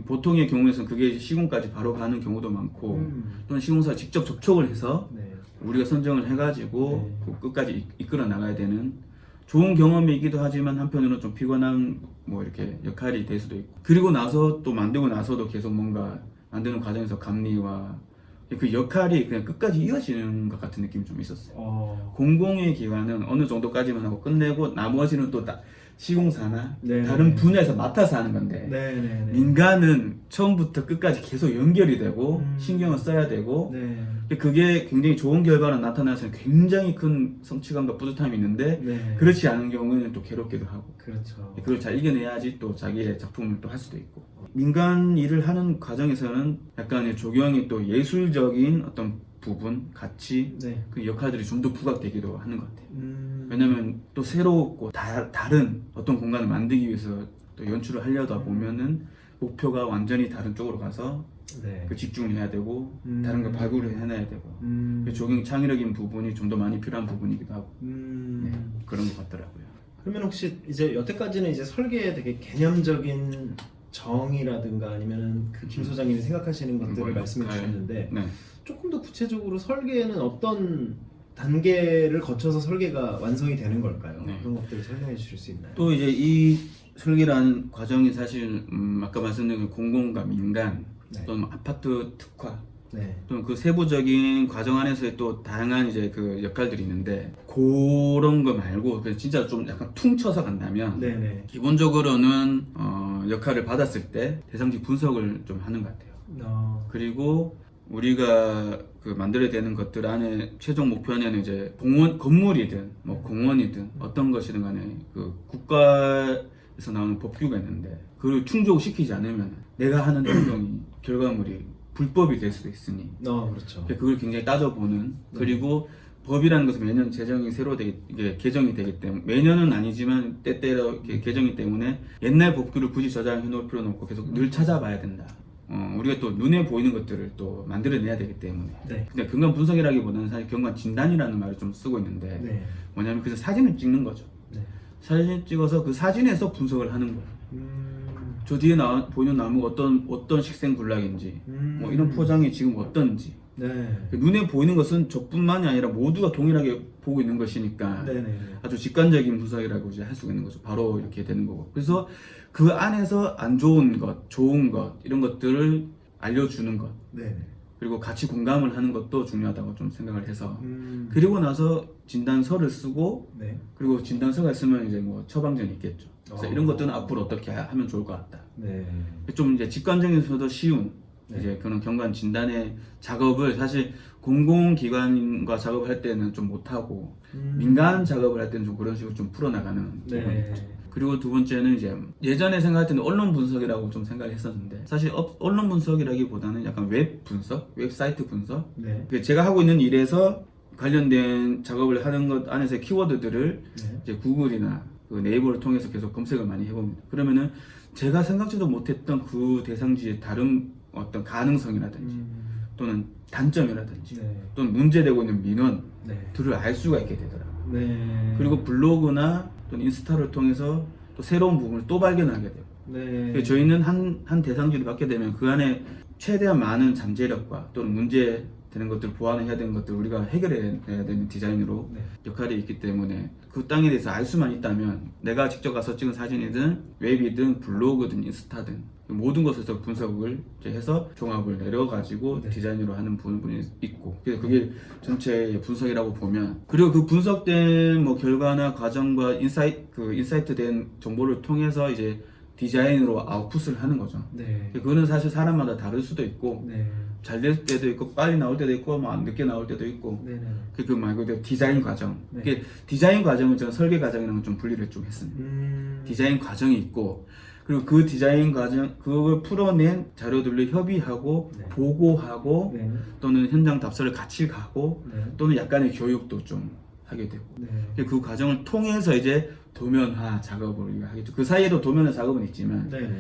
B: 보통의 경우에서는 그게 시공까지 바로 가는 경우도 많고 또는 시공사가 직접 접촉을 해서
A: 네.
B: 우리가 선정을 해가지고 그 끝까지 이끌어 나가야 되는 좋은 경험이기도 하지만 한편으로는 좀 피곤한 뭐 이렇게 역할이 될 수도 있고 그리고 나서 또 만들고 나서도 계속 뭔가 만드는 과정에서 감리와 그 역할이 그냥 끝까지 이어지는 것 같은 느낌이 좀 있었어요. 공공의 기관은 어느 정도까지만 하고 끝내고 나머지는 또 시공사나
A: 네네.
B: 다른 분야에서 맡아서 하는 건데
A: 네네네.
B: 민간은 처음부터 끝까지 계속 연결이 되고 신경을 써야 되고
A: 네.
B: 그게 굉장히 좋은 결과로 나타나서 굉장히 큰 성취감과 뿌듯함이 있는데
A: 네.
B: 그렇지 않은 경우에는 또 괴롭기도 하고
A: 그렇죠.
B: 그걸 잘 이겨내야지 또 자기의 작품을 또 할 수도 있고 민간 일을 하는 과정에서는 약간의 조경이 또 예술적인 어떤 부분, 가치
A: 네.
B: 그 역할들이 좀 더 부각되기도 하는 것 같아요. 왜냐면 또 새롭고 다른 어떤 공간을 만들기 위해서 또 연출을 하려다 보면은 목표가 완전히 다른 쪽으로 가서
A: 네.
B: 그 집중을 해야 되고 다른 걸 발굴을 해내야 되고 그 조경 창의력인 부분이 좀 더 많이 필요한 부분이기도 하고 네, 그런 것 같더라고요.
A: 그러면 혹시 이제 여태까지는 이제 설계에 되게 개념적인 정의라든가 아니면 그 김 소장님이 생각하시는 것들을 말씀해 주셨는데
B: 네.
A: 조금 더 구체적으로 설계에는 어떤 단계를 거쳐서 설계가 완성이 되는 걸까요?
B: 네.
A: 그런 것들을 설명해 주실 수 있나요?
B: 또 이제 이 설계라는 과정이 사실 아까 말씀드린 공공과 민간
A: 네.
B: 또는 아파트 특화
A: 네.
B: 또는 그 세부적인 과정 안에서의 또 다양한 이제 그 역할들이 있는데 그런 거 말고 그냥 진짜 좀 약간 퉁쳐서 간다면
A: 네네.
B: 기본적으로는 역할을 받았을 때 대상지 분석을 좀 하는 것 같아요. 그리고 우리가 그 만들어야 되는 것들 안에 최종 목표는 이제 건물이든 뭐 공원이든 어떤 것이든 간에 그 국가에서 나오는 법규가 있는데 그걸 충족시키지 않으면 내가 하는 행동이 결과물이 불법이 될 수도 있으니
A: 그렇죠.
B: 그걸 굉장히 따져보는 그리고 법이라는 것은 매년 제정이 이게 개정이 되기 때문에 매년은 아니지만 때때로 이렇게 개정이 때문에 옛날 법규를 굳이 저장해 놓을 필요는 없고 계속 늘 찾아봐야 된다. 우리가 또 눈에 보이는 것들을 또 만들어내야 되기 때문에.
A: 네.
B: 근데 경관 분석이라기보다는 사실 경관 진단이라는 말을 좀 쓰고 있는데
A: 네.
B: 뭐냐면 그래서 사진을 찍는 거죠.
A: 네.
B: 사진을 찍어서 그 사진에서 분석을 하는 거예요. 저 뒤에 보이는 나무가 어떤 식생 군락인지, 뭐 이런 포장이 지금 어떤지.
A: 네.
B: 눈에 보이는 것은 저뿐만이 아니라 모두가 동일하게 보고 있는 것이니까
A: 네네.
B: 아주 직관적인 분석이라고 이제 할 수가 있는 거죠. 바로 이렇게 되는 거고. 그래서 그 안에서 안 좋은 것, 좋은 것 이런 것들을 알려주는 것.
A: 네네.
B: 그리고 같이 공감을 하는 것도 중요하다고 좀 생각을 해서 그리고 나서 진단서를 쓰고
A: 네.
B: 그리고 진단서가 있으면 이제 뭐 처방전이 있겠죠. 그래서 이런 것들은 앞으로 어떻게 하면 좋을 것 같다.
A: 네.
B: 좀 이제 직관적이면서도 쉬운
A: 네.
B: 이제 그런 경관 진단의 작업을 사실 공공기관과 작업을 할 때는 좀 못하고 민간 작업을 할 때는 좀 그런 식으로 좀 풀어나가는 부분이
A: 네.
B: 있죠. 그리고 두 번째는 이제 예전에 생각할 때는 언론 분석이라고 좀 생각을 했었는데 사실 언론 분석이라기보다는 약간 웹 분석, 웹사이트 분석.
A: 네.
B: 제가 하고 있는 일에서 관련된 작업을 하는 것 안에서의 키워드들을
A: 네.
B: 이제 구글이나 그 네이버를 통해서 계속 검색을 많이 해봅니다. 그러면은 제가 생각지도 못했던 그 대상지의 다른 어떤 가능성이라든지 또는 단점이라든지
A: 네.
B: 또는 문제되고 있는 민원들을
A: 네.
B: 알 수가 있게 되더라고요.
A: 네.
B: 그리고 블로그나 또는 인스타를 통해서 또 새로운 부분을 또 발견하게 돼요.
A: 네.
B: 그래서 저희는 한 대상지를 받게 되면 그 안에 최대한 많은 잠재력과 또는 문제 되는 것들을 보완해야 되는 것들을 우리가 해결해야 되는 디자인으로
A: 네.
B: 역할이 있기 때문에 그 땅에 대해서 알 수만 있다면 내가 직접 가서 찍은 사진이든 웹이든 블로그든 인스타든 모든 것에서 분석을 이제 해서 종합을 내려가지고
A: 네.
B: 디자인으로 하는 부분이 있고 그래서 그게 전체의 분석이라고 보면 그리고 그 분석된 뭐 결과나 과정과 인사이트 된 정보를 통해서 이제 디자인으로 아웃풋을 하는 거죠.
A: 네.
B: 그거는 사실 사람마다 다를 수도 있고
A: 네.
B: 잘 될 때도 있고 빨리 나올 때도 있고 뭐 늦게 나올 때도 있고
A: 네네.
B: 그 말 그대로 디자인 과정.
A: 네.
B: 그 디자인 과정은 저는 설계 과정이랑 좀 분리를 좀 했습니다. 디자인 과정이 있고 그리고 그 디자인 과정 그걸 풀어낸 자료들로 협의하고
A: 네.
B: 보고하고
A: 네.
B: 또는 현장 답사를 같이 가고
A: 네.
B: 또는 약간의 교육도 좀 하게 되고
A: 네.
B: 그 과정을 통해서 이제 도면화 작업을 우리가 하겠죠. 그 사이에도 도면화 작업은 있지만
A: 네네.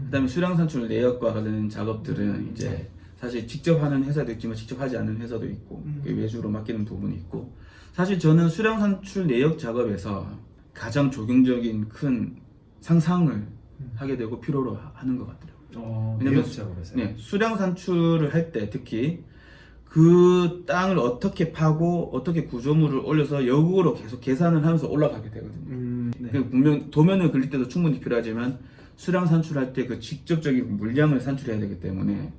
B: 그다음에 수량 산출 내역과 관련된 작업들은 이제 사실 직접 하는 회사도 있지만 직접 하지 않는 회사도 있고 외주로 맡기는 부분이 있고 사실 저는 수량 산출 내역 작업에서 가장 적용적인 큰 상상을 하게 되고 필요로 하는 것 같더라고요. 왜냐면
A: 작업에서.
B: 네, 수량 산출을 할 때 특히 그 땅을 어떻게 파고 어떻게 구조물을 올려서 역으로 계속 계산을 하면서 올라가게 되거든요.
A: 네.
B: 그 분명 도면을 그릴 때도 충분히 필요하지만 수량 산출할 때 그 직접적인 물량을 산출해야 되기 때문에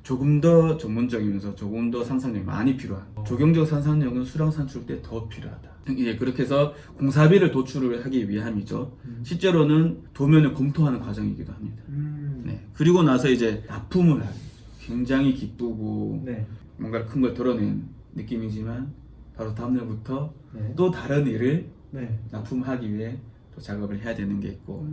B: 조금 더 전문적이면서 조금 더 상상력이 많이 필요한 조경적 상상력은 수량 산출 때 더 필요하다. 이제 그렇게 해서 공사비를 도출을 하기 위함이죠. 실제로는 도면을 검토하는 과정이기도 합니다. 네. 그리고 나서 이제 납품을 하기 굉장히 기쁘고
A: 네.
B: 뭔가 큰 걸 드러낸 느낌이지만 바로 다음날부터
A: 네.
B: 또 다른 일을
A: 네.
B: 납품하기 위해 또 작업을 해야 되는 게 있고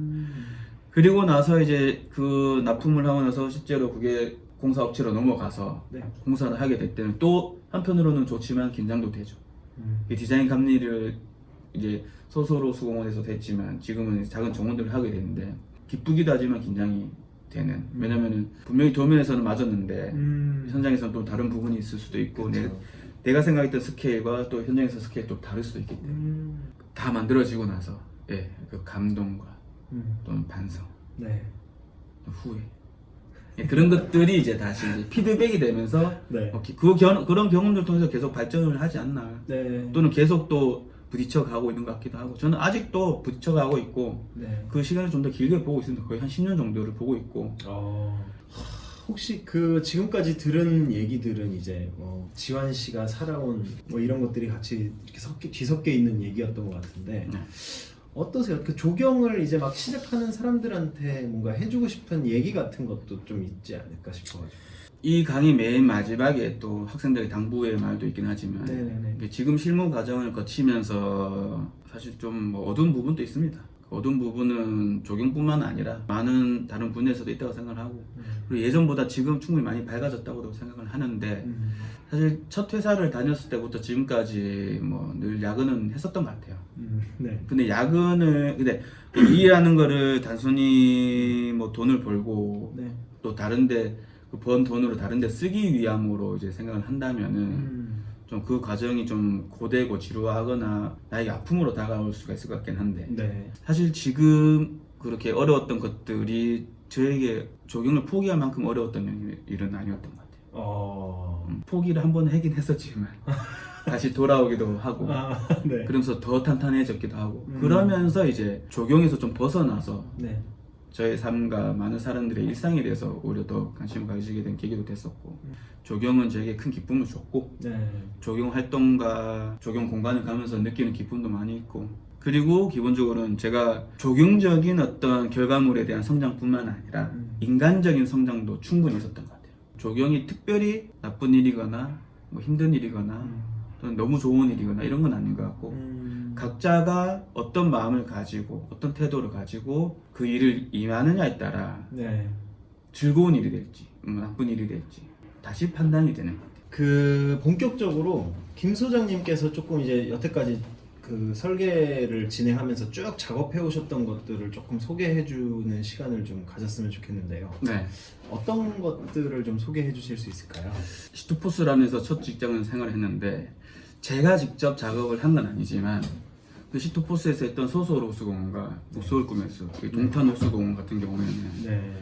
B: 그리고 나서 이제 그 납품을 하고 나서 실제로 그게 공사업체로 넘어가서
A: 네.
B: 공사를 하게 될 때는 또 한편으로는 좋지만 긴장도 되죠. 이 디자인 감리를 이제 소소로 수공원에서 됐지만 지금은 작은 정원들을 하게 되는데 기쁘기도 하지만 긴장이 되는 왜냐면은 분명히 도면에서는 맞았는데 현장에서는 또 다른 부분이 있을 수도 있고
A: 그렇죠.
B: 내가 생각했던 스케일과 또 현장에서 스케일이 또 다를 수도 있기 때문에 다 만들어지고 나서 그 감동과 또는 반성,
A: 네.
B: 또 후회 그런 것들이 이제 다시 이제 피드백이 되면서
A: 네.
B: 그런 경험들 통해서 계속 발전을 하지 않나
A: 네.
B: 또는 계속 또 부딪혀가고 있는 것 같기도 하고 저는 아직도 부딪혀가고 있고
A: 네.
B: 그 시간을 좀 더 길게 보고 있습니다. 거의 한 10년 정도를 보고 있고
A: 혹시 그 지금까지 들은 얘기들은 이제 지환 씨가 살아온 뭐 이런 것들이 같이 이렇게 뒤섞여 있는 얘기였던 것 같은데
B: 네.
A: 어떠세요? 그 조경을 이제 막 시작하는 사람들한테 뭔가 해주고 싶은 얘기 같은 것도 좀 있지 않을까 싶어가지고.
B: 이 강의 맨 마지막에 또 학생들의 당부의 말도 있긴 하지만
A: 네네네.
B: 이게 지금 실무 과정을 거치면서 사실 좀 뭐 어두운 부분도 있습니다. 그 어두운 부분은 조경뿐만 아니라 많은 다른 분야에서도 있다고 생각을 하고 그리고 예전보다 지금 충분히 많이 밝아졌다고도 생각을 하는데 사실 첫 회사를 다녔을 때부터 지금까지 뭐 늘 야근은 했었던 것 같아요.
A: 네.
B: 근데 야근을 근데 일하는 거를 단순히 뭐 돈을 벌고
A: 네.
B: 또 다른데 그 번 돈으로 다른데 쓰기 위함으로 이제 생각을 한다면은 좀 그 과정이 좀 고되고 지루하거나 나에게 아픔으로 다가올 수가 있을 것 같긴 한데
A: 네.
B: 사실 지금 그렇게 어려웠던 것들이 저에게 조경을 포기할 만큼 어려웠던 일은 아니었던 것 같아요. 포기를 한 번 하긴 했었지만 다시 돌아오기도 하고
A: 네.
B: 그러면서 더 탄탄해졌기도 하고 그러면서 이제 조경에서 좀 벗어나서
A: 네.
B: 저의 삶과 많은 사람들의 일상에 대해서 오히려 더 관심을 가지게 된 계기도 됐었고 조경은 저에게 큰 기쁨을 줬고
A: 네.
B: 조경 활동과 조경 공간을 가면서 느끼는 기쁨도 많이 있고 그리고 기본적으로는 제가 조경적인 어떤 결과물에 대한 성장뿐만 아니라 인간적인 성장도 충분히 있었던 것 같아요. 조경이 특별히 나쁜 일이거나 뭐 힘든 일이거나 또는 너무 좋은 일이거나 이런 건 아닌 것 같고 각자가 어떤 마음을 가지고 어떤 태도를 가지고 그 일을 임하느냐에 따라
A: 네.
B: 즐거운 일이 될지 나쁜 일이 될지 다시 판단이 되는 것 같아요.
A: 그 본격적으로 김 소장님께서 조금 이제 여태까지 그 설계를 진행하면서 쭉 작업해 오셨던 것들을 조금 소개해 주는 시간을 좀 가졌으면 좋겠는데요.
B: 네.
A: 어떤 것들을 좀 소개해 주실 수 있을까요?
B: 시트포스라면서 첫 직장을 생활했는데 제가 직접 작업을 한 건 아니지만 그 시트포스에서 했던 소설 호수공원과 목소를 꾸며서 동탄 호수공원 같은 경우에는
A: 네.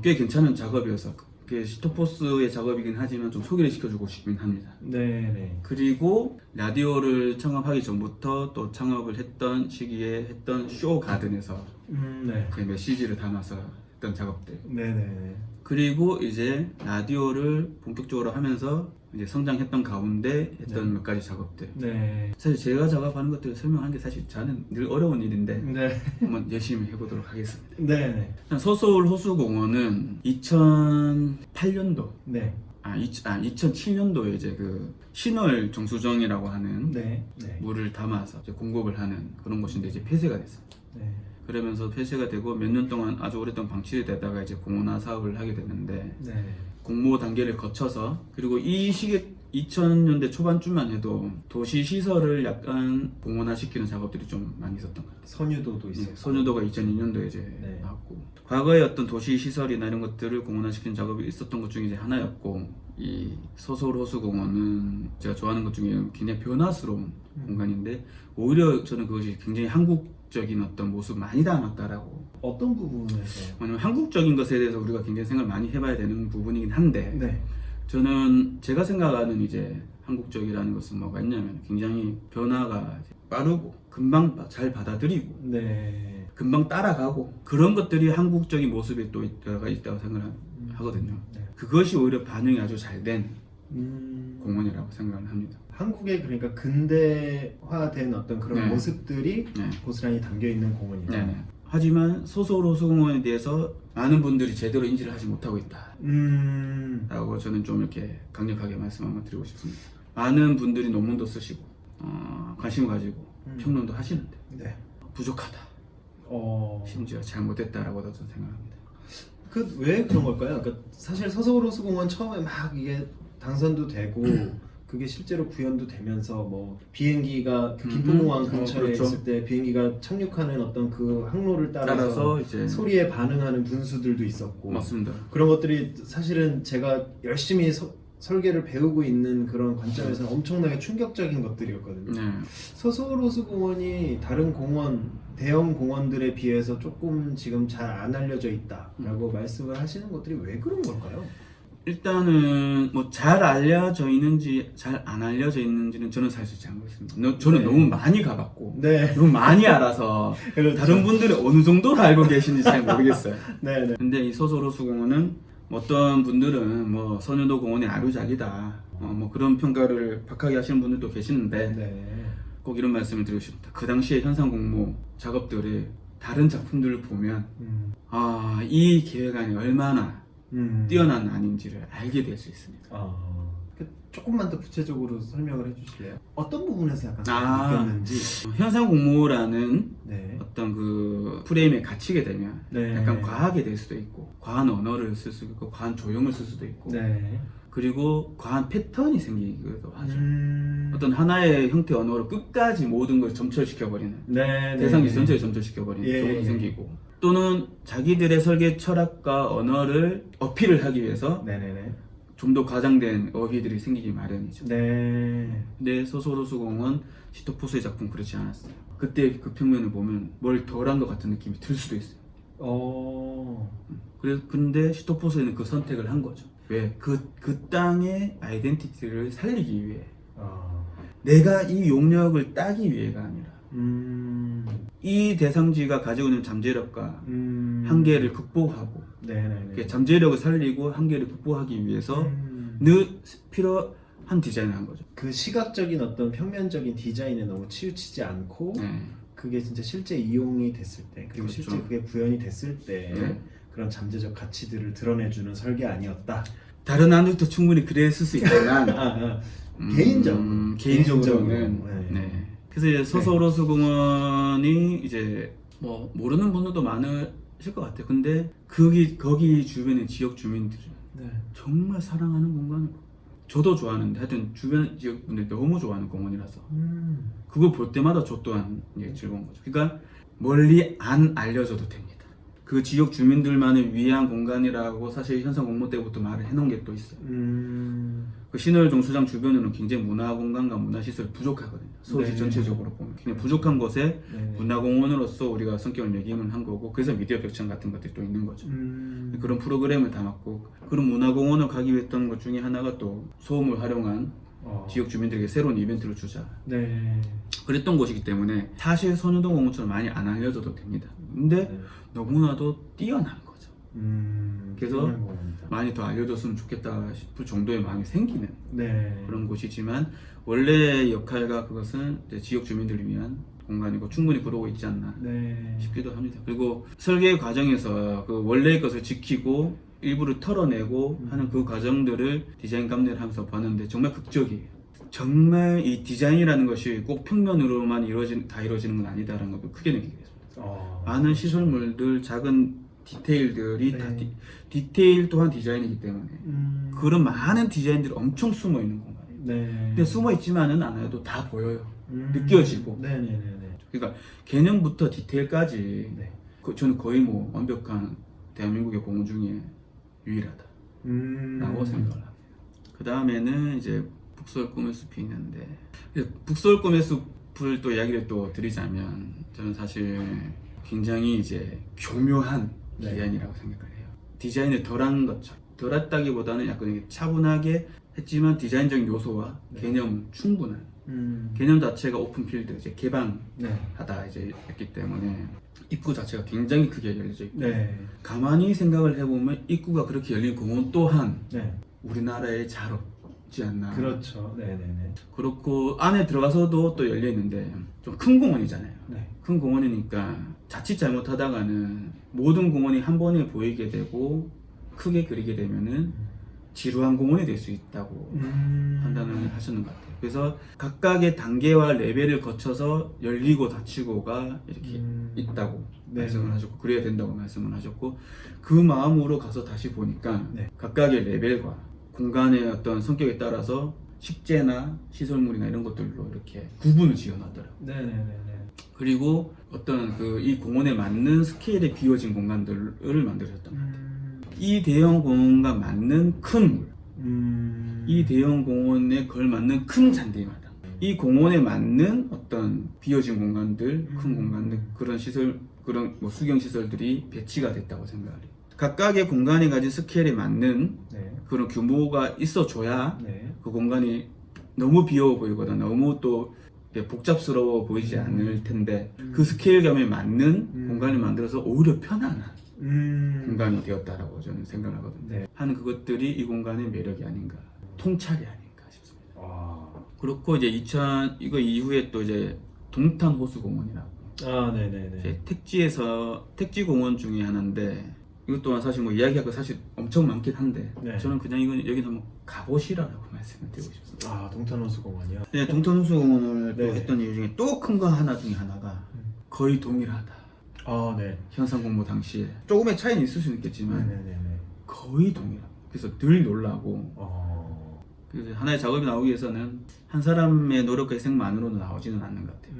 B: 꽤 괜찮은 작업이어서 그게 시트포스의 작업이긴 하지만 좀 소개를 시켜주고 싶긴 합니다.
A: 네. 네.
B: 그리고 라디오를 창업하기 전부터 또 창업을 했던 시기에 했던 쇼 가든에서
A: 네.
B: 그 메시지를 담아서 했던 작업들.
A: 네. 네.
B: 그리고 이제 라디오를 본격적으로 하면서 이제 성장했던 가운데 했던 몇 가지 작업들.
A: 네.
B: 사실 제가 작업하는 것들을 설명하는 게 사실 저는 늘 어려운 일인데
A: 네.
B: 한번 열심히 해보도록 하겠습니다.
A: 네.
B: 일단 서서울 호수공원은 2008년도
A: 네.
B: 2007년도에 이제 그 신월 정수정이라고 하는
A: 네. 네.
B: 물을 담아서 이제 공급을 하는 그런 곳인데 이제 폐쇄가 됐어요.
A: 네.
B: 그러면서 폐쇄가 되고 몇 년 동안 아주 오랫동안 방치가 되다가 이제 공원화 사업을 하게 됐는데
A: 네.
B: 공모 단계를 거쳐서 그리고 이 시기에 2000년대 초반쯤만 해도 도시 시설을 약간 공원화시키는 작업들이 좀 많이 있었던 것 같아요.
A: 선유도도 있었고.
B: 선유도가 2002년도에 이제
A: 네.
B: 나왔고 과거에 어떤 도시 시설이나 이런 것들을 공원화시키는 작업이 있었던 것 중에 이제 하나였고 이 서서울 호수공원은 제가 좋아하는 것 중에 굉장히 변화스러운 공간인데 오히려 저는 그것이 굉장히 한국적인 어떤 모습을 많이 담았다라고.
A: 어떤 부분에서?
B: 왜냐면 한국적인 것에 대해서 우리가 굉장히 생각을 많이 해봐야 되는 부분이긴 한데
A: 네.
B: 저는 제가 생각하는 이제 한국적이라는 것은 뭐가 있냐면 굉장히 변화가 빠르고 금방 잘 받아들이고
A: 네.
B: 금방 따라가고 그런 것들이 한국적인 모습이 또 있다고 생각을 하거든요.
A: 네.
B: 그것이 오히려 반영이 아주 잘 된 공원이라고 생각을 합니다.
A: 한국의 그러니까 근대화된 어떤 그런
B: 네.
A: 모습들이
B: 네.
A: 고스란히 담겨 있는 공원이다.
B: 네네. 하지만 서서울 호수공원에 대해서 많은 분들이 제대로 인지를 하지 못하고 있다. 라고 저는 좀 이렇게 강력하게 말씀 한번 드리고 싶습니다. 많은 분들이 논문도 쓰시고 관심을 가지고 평론도 하시는데
A: 네.
B: 부족하다. 심지어 잘못됐다라고도 저는 생각합니다.
A: 그 왜 그런 걸까요? 그러니까 사실 서서울 호수공원 처음에 막 이게 당선도 되고 그게 실제로 구현도 되면서 뭐 비행기가 그 김포공항 근처에
B: 그렇죠.
A: 있을 때 비행기가 착륙하는 어떤 그 항로를 따라서
B: 따라서 이제
A: 소리에 반응하는 분수들도 있었고
B: 맞습니다.
A: 그런 것들이 사실은 제가 열심히 설계를 배우고 있는 그런 관점에서 엄청나게 충격적인 것들이었거든요.
B: 네.
A: 서서울 호수공원이 다른 공원, 대형 공원들에 비해서 조금 지금 잘 안 알려져 있다라고 말씀을 하시는 것들이 왜 그런 걸까요?
B: 일단은 뭐 잘 알려져 있는지 잘 안 알려져 있는지는 저는 사실 잘 모르겠습니다. 저는
A: 네.
B: 너무 많이 가봤고
A: 네.
B: 너무 많이 알아서
A: 그렇죠.
B: 다른 분들은 어느 정도로 알고 계신지 잘 모르겠어요.
A: 네네.
B: 근데 이 소소로수공원은 어떤 분들은 뭐 선유도 공원의 아류작이다 뭐 그런 평가를 박하게 하시는 분들도 계시는데
A: 네.
B: 꼭 이런 말씀을 드리고 싶다. 그 당시에 현상 공모 작업들의 다른 작품들을 보면 이 계획안이 얼마나 뛰어난 안인지를 알게 될 수 있습니다.
A: 조금만 더 구체적으로 설명을 해주실래요? 어떤 부분에서 약간
B: 아.
A: 느꼈는지.
B: 현상 공모라는
A: 네.
B: 어떤 그 프레임에 갇히게 되면
A: 네.
B: 약간 과하게 될 수도 있고 과한 언어를 쓸 수도 있고 과한 조형을 쓸 수도 있고
A: 네.
B: 그리고 과한 패턴이 생기기도 하죠.
A: 음.
B: 어떤 하나의 형태 언어로 끝까지 모든 걸 점철시켜버리는
A: 네.
B: 대상지 전체를 점철시켜버리는
A: 예.
B: 경우도 생기고 또는 자기들의 설계 철학과 언어를 어필을 하기 위해서
A: 네네네.
B: 좀 더 과장된 어휘들이 생기기 마련이죠.
A: 네.
B: 근데 소소로수공은 시토포스의 작품 그렇지 않았어요. 그때 그 평면을 보면 뭘 덜한 것 같은 느낌이 들 수도 있어요. 근데 시토포스에는 그 선택을 한 거죠. 왜? 그 땅의 아이덴티티를 살리기 위해. 내가 이 용역을 따기 위해가 아니라 이 대상지가 가지고 있는 잠재력과 한계를 극복하고
A: 네네네.
B: 잠재력을 살리고 한계를 극복하기 위해서 늘 필요한 디자인을 한 거죠.
A: 그 시각적인 어떤 평면적인 디자인에 너무 치우치지 않고
B: 네.
A: 그게 진짜 실제 이용이 됐을 때 그리고
B: 그렇죠.
A: 실제 그게 구현이 됐을 때
B: 네.
A: 그런 잠재적 가치들을 드러내주는 설계 아니었다.
B: 다른 안들도 충분히 그랬을 수 있지만 개인적으로는 네. 그래서 이제 소소로수공원이 이제 뭐 모르는 분들도 많으실 것 같아요. 근데 거기 주변의 지역 주민들이
A: 네.
B: 정말 사랑하는 공간. 저도 좋아하는데 하여튼 주변 지역 분들이 너무 좋아하는 공원이라서 그걸 볼 때마다 저 또한 이제 즐거운 거죠. 그러니까 멀리 안 알려져도 됩니다. 그 지역 주민들만을 위한 공간이라고 사실 현상 공모 때부터 말을 해놓은 게 또 있어요. 그 신월 정수장 주변에는 굉장히 문화공간과 문화시설이 부족하거든요. 서울시
A: 네.
B: 전체적으로 보면 굉장히 부족한 곳에
A: 네.
B: 문화공원으로서 우리가 성격을 매김을 한 거고 그래서 미디어 벽천 같은 것들이 또 있는 거죠. 그런 프로그램을 담았고 그런 문화공원을 가기 위해 했던 것 중에 하나가 또 소음을 활용한 지역 주민들에게 새로운 이벤트를 주자.
A: 네.
B: 그랬던 곳이기 때문에 사실 선유도 공원처럼 많이 안 알려져도 됩니다. 근데
A: 네.
B: 너무나도 뛰어난 거죠. 그래서
A: 뛰어난 공원이다.
B: 많이 더 알려졌으면 좋겠다 싶을 정도의 마음이 생기는
A: 네.
B: 그런 곳이지만 원래의 역할과 그것은 이제 지역 주민들을 위한 공간이고 충분히 그러고 있지 않나
A: 네.
B: 싶기도 합니다. 그리고 설계 과정에서 그 원래의 것을 지키고 일부를 털어내고 하는 그 과정들을 디자인 감내를 하면서 봤는데 정말 극적이에요. 정말 이 디자인이라는 것이 꼭 평면으로만 다 이루어지는 건 아니다라는 것을 크게 느끼게 됐습니다. 많은 시설물들, 작은 디테일들이
A: 네.
B: 다 디테일 또한 디자인이기 때문에 그런 많은 디자인들이 엄청 숨어 있는 공간이에요.
A: 네.
B: 근데 숨어 있지만은 않아도 다 보여요. 느껴지고.
A: 네네네네.
B: 그러니까 개념부터 디테일까지
A: 네.
B: 저는 거의 뭐 완벽한 대한민국의 공원 중에 유일하다라고 생각을 합니다. 그 다음에는 이제 북서울 꿈의 숲이 있는데 북서울 꿈의 숲을 또 이야기를 또 드리자면 저는 사실 굉장히 이제 교묘한
A: 네.
B: 디자인이라고 생각을 해요. 디자인을 덜한 것처럼 덜했다기보다는 약간 이게 차분하게 했지만 디자인적인 요소와
A: 네.
B: 개념은 충분한 개념 자체가 오픈필드 이제 개방하다
A: 네.
B: 이제 했기 때문에 입구 자체가 굉장히 크게 열려져 있고
A: 네.
B: 가만히 생각을 해보면 입구가 그렇게 열린 공원 또한
A: 네.
B: 우리나라에 잘 없지 않나.
A: 그렇죠. 네네네.
B: 그렇고 안에 들어가서도 또 열려 있는데 좀 큰 공원이잖아요.
A: 네.
B: 큰 공원이니까 자칫 잘못하다가는 모든 공원이 한 번에 보이게 되고 크게 그리게 되면은 지루한 공원이 될 수 있다고 판단을 하시는 것 같아요. 그래서 각각의 단계와 레벨을 거쳐서 열리고 닫히고가 이렇게 있다고
A: 네.
B: 말씀을 하셨고 그래야 된다고 말씀을 하셨고 그 마음으로 가서 다시 보니까
A: 네.
B: 각각의 레벨과 공간의 어떤 성격에 따라서 식재나 시설물이나 이런 것들로 이렇게 구분을 지어놨더라고요.
A: 네네네네.
B: 그리고 어떤 그 이 공원에 맞는 스케일에 비워진 공간들을 만드셨던 것 같아요. 이 대형 공원과 맞는 큰 물, 이 대형 공원에 걸맞는 큰 잔디마당, 이 공원에 맞는 어떤 비어진 공간들, 큰 공간들, 그런 시설, 그런 뭐 수경 시설들이 배치가 됐다고 생각을 해요. 각각의 공간이 가진 스케일에 맞는
A: 네.
B: 그런 규모가 있어줘야
A: 네.
B: 그 공간이 너무 비어 보이거나 너무 또 복잡스러워 보이지 않을 텐데 그 스케일감에 맞는 공간을 만들어서 오히려 편안한 공간이 되었다라고 저는 생각하거든요.
A: 네.
B: 하는 그것들이 이 공간의 매력이 아닌가, 통찰이 아닌가 싶습니다.
A: 와.
B: 그렇고 이제 이거 이후에 또 이제 동탄호수공원이라고
A: 아, 네네네.
B: 이제 택지 공원 중에 하나인데 이것 또한 사실 뭐 이야기할 거 사실 엄청 많긴 한데
A: 네.
B: 저는 그냥 이건 여기 한번 가보시라고 말씀을 드리고 싶습니다.
A: 아, 동탄호수공원이요?
B: 네, 동탄호수공원을
A: 네.
B: 또 했던 이유 중에 또 큰 거 하나 중에 하나가 거의 동일하다.
A: 아, 네.
B: 현상 공모 당시에 조금의 차이는 있을 수는 있겠지만
A: 네네네.
B: 거의 동일하다. 그래서 늘 놀라고 그래서 하나의 작업이 나오기 위해서는 한 사람의 노력과 희생만으로는 나오지는 않는 것 같아요.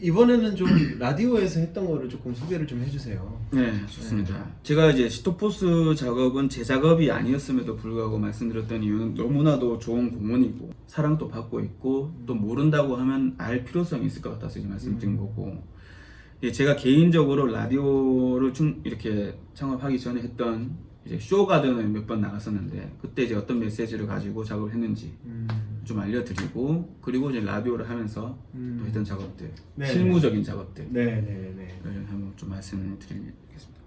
A: 이번에는 좀 라디오에서 했던 거를 조금 소개를 좀 해주세요.
B: 네, 좋습니다. 제가 이제 시토포스 작업은 제 작업이 아니었음에도 불구하고 말씀드렸던 이유는 너무나도 좋은 공원이고 사랑도 받고 있고 또 모른다고 하면 알 필요성이 있을 것 같아서 이제 말씀드린 거고 예, 제가 개인적으로 라디오를 이렇게 창업하기 전에 했던 이제 쇼가든을 몇 번 나갔었는데 그때 이제 어떤 메시지를 가지고 작업을 했는지 좀 알려드리고 그리고 이제 라디오를 하면서 또 했던 작업들
A: 네네.
B: 실무적인 작업들
A: 네네네.
B: 한번 좀 말씀을 드리겠습니다.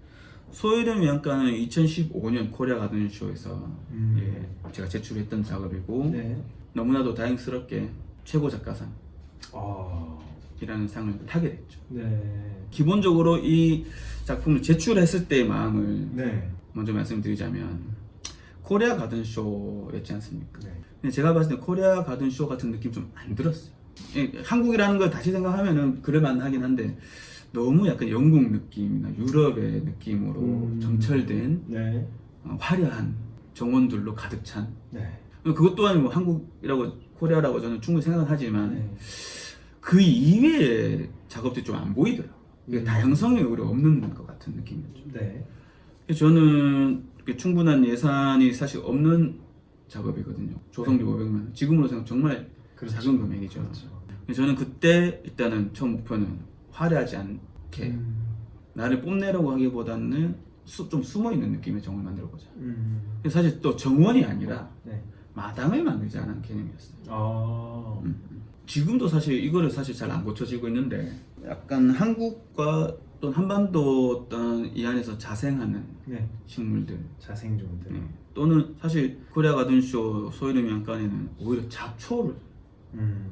B: 소이름 위안가는 2015년 코리아 가든 쇼에서 예, 제가 제출했던 작업이고
A: 네.
B: 너무나도 다행스럽게 최고 작가상
A: 아.
B: 이라는 상을 타게 됐죠.
A: 네.
B: 기본적으로 이 작품을 제출했을 때의 마음을
A: 네.
B: 먼저 말씀드리자면 코리아 가든 쇼였지 않습니까?
A: 네.
B: 근데 제가 봤을 때 코리아 가든 쇼 같은 느낌 좀 안 들었어요. 예, 한국이라는 걸 다시 생각하면은 그럴만 하긴 한데 너무 약간 영국 느낌이나 유럽의 느낌으로 점철된
A: 네.
B: 화려한 정원들로 가득 찬
A: 네.
B: 그것 또한 뭐 한국이라고 코리아라고 저는 충분히 생각은 하지만
A: 네.
B: 그 이외의 작업들이 좀 안 보이더라고요. 이게 다양성이 오히려 없는 것 같은 느낌이었죠.
A: 네.
B: 그래서 저는 이렇게 충분한 예산이 사실 없는 작업이거든요. 조성비 500만 원. 지금으로 생각 정말
A: 그렇죠.
B: 작은 금액이죠.
A: 그렇죠.
B: 그래서 저는 그때 일단은 처음 목표는 화려하지 않게 나를 뽐내려고 하기보다는 좀 숨어있는 느낌의 정원을 만들어보자. 그래서 사실 또 정원이 아니라
A: 네.
B: 마당을 만들자는 개념이었어요.
A: 아.
B: 지금도 사실 이거를 사실 잘 안 고쳐지고 있는데 약간 한국과 또 한반도 어떤 이 안에서 자생하는
A: 네.
B: 식물들
A: 자생종들.
B: 네. 또는 사실 코리아 가든쇼 소이름 양간에는 오히려 잡초를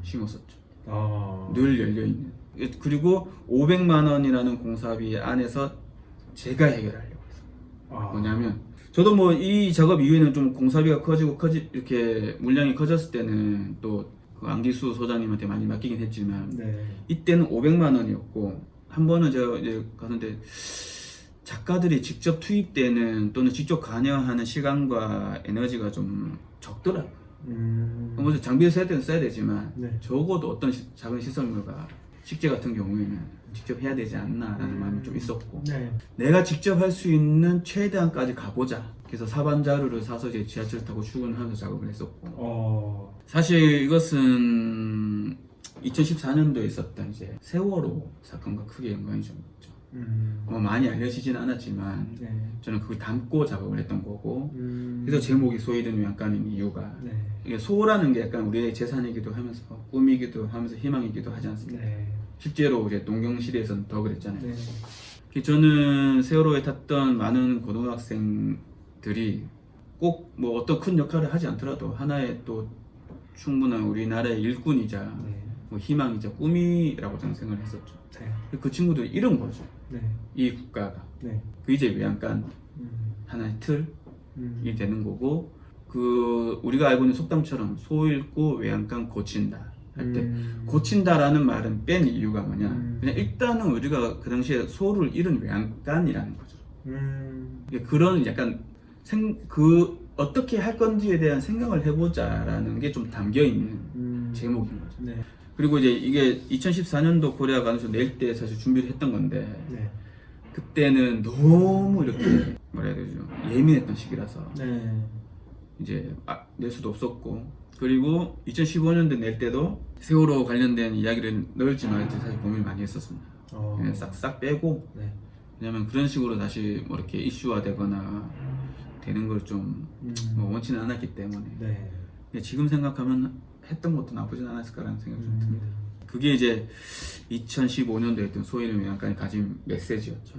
B: 심었었죠.
A: 아.
B: 늘 열려있는 그리고 500만 원이라는 공사비 안에서 제가 해결하려고 했어요.
A: 아.
B: 뭐냐면 저도 뭐 이 작업 이후에는 좀 공사비가 커지고 이렇게 물량이 커졌을 때는 또 그 안기수 소장님한테 많이 맡기긴 했지만
A: 네.
B: 이때는 500만 원이었고 한 번은 제가 이제 갔는데 작가들이 직접 투입되는 또는 직접 관여하는 시간과 에너지가 좀 적더라고요. 먼저 장비를 써야 되는 써야 되지만
A: 네.
B: 적어도 어떤 작은 시설물과 식재 같은 경우에는 직접 해야 되지 않나라는 마음이 좀 있었고
A: 네.
B: 내가 직접 할 수 있는 최대한까지 가보자. 그래서 사반 자루를 사서 이제 지하철 타고 출근하면서 작업을 했었고 사실 이것은 2014년도에 있었던 이제 세월호 사건과 크게 연관이 좀 있죠. 뭐 많이 알려지진 않았지만
A: 네.
B: 저는 그걸 담고 작업을 했던 거고 그래서 제목이 소이든 위안간인 이유가
A: 네.
B: 이게 소라는 게 약간 우리의 재산이기도 하면서 꿈이기도 하면서 희망이기도 하지 않습니까?
A: 네.
B: 실제로 이제 동경시대에서는 더 그랬잖아요.
A: 네.
B: 저는 세월호에 탔던 많은 고등학생들이 꼭 뭐 어떤 큰 역할을 하지 않더라도 하나의 또 충분한 우리나라의 일꾼이자
A: 네.
B: 뭐 희망이자 꿈이라고 저는 생각을 했었죠.
A: 네.
B: 그 친구들이 이런 거죠.
A: 네.
B: 이 국가가
A: 네.
B: 그 이제 외양간 하나의 틀이 되는 거고 그 우리가 알고 있는 속담처럼 소 잃고 외양간 고친다 할 때 고친다라는 말은 뺀 이유가 뭐냐 그냥 일단은 우리가 그 당시에 소를 잃은 외양간이라는 거죠. 그런 약간 어떻게 할 건지에 대한 생각을 해보자라는 게 좀 담겨 있는 제목인 거죠.
A: 네.
B: 그리고 이제 이게 2014년도 코리아 가든쇼 낼 때 사실 준비를 했던 건데
A: 네.
B: 그때는 너무 이렇게 뭐라 해야 되죠 예민했던 시기라서
A: 네.
B: 이제 낼 수도 없었고 그리고 2015년도 낼 때도 세월호 관련된 이야기를 넣을지 말지 사실 고민을 많이 했었습니다. 그냥 싹 빼고
A: 네.
B: 왜냐면 그런 식으로 다시 뭐 이렇게 이슈화되거나 되는 걸 좀 뭐 원치는 않았기 때문에.
A: 네.
B: 근데 지금 생각하면 했던 것도 나쁘진 않았을까라는 생각이 좀 듭니다. 그게 이제 2015년도에 했던 소위를 약간 가진 메시지였죠.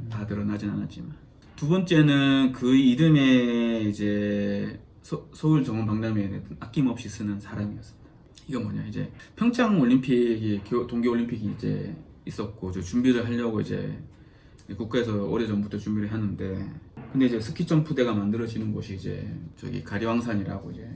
B: 다 드러나진 않았지만. 두 번째는 그 이듬해 이제 서울 정원박람회에 냈던 아낌없이 쓰는 사람이었습니다. 이거 뭐냐, 이제 평창 올림픽이 동계 올림픽이 이제 있었고 저 준비를 하려고 이제 국가에서 오래전부터 준비를 하는데, 근데 이제 스키 점프대가 만들어지는 곳이 이제 저기 가리왕산이라고 이제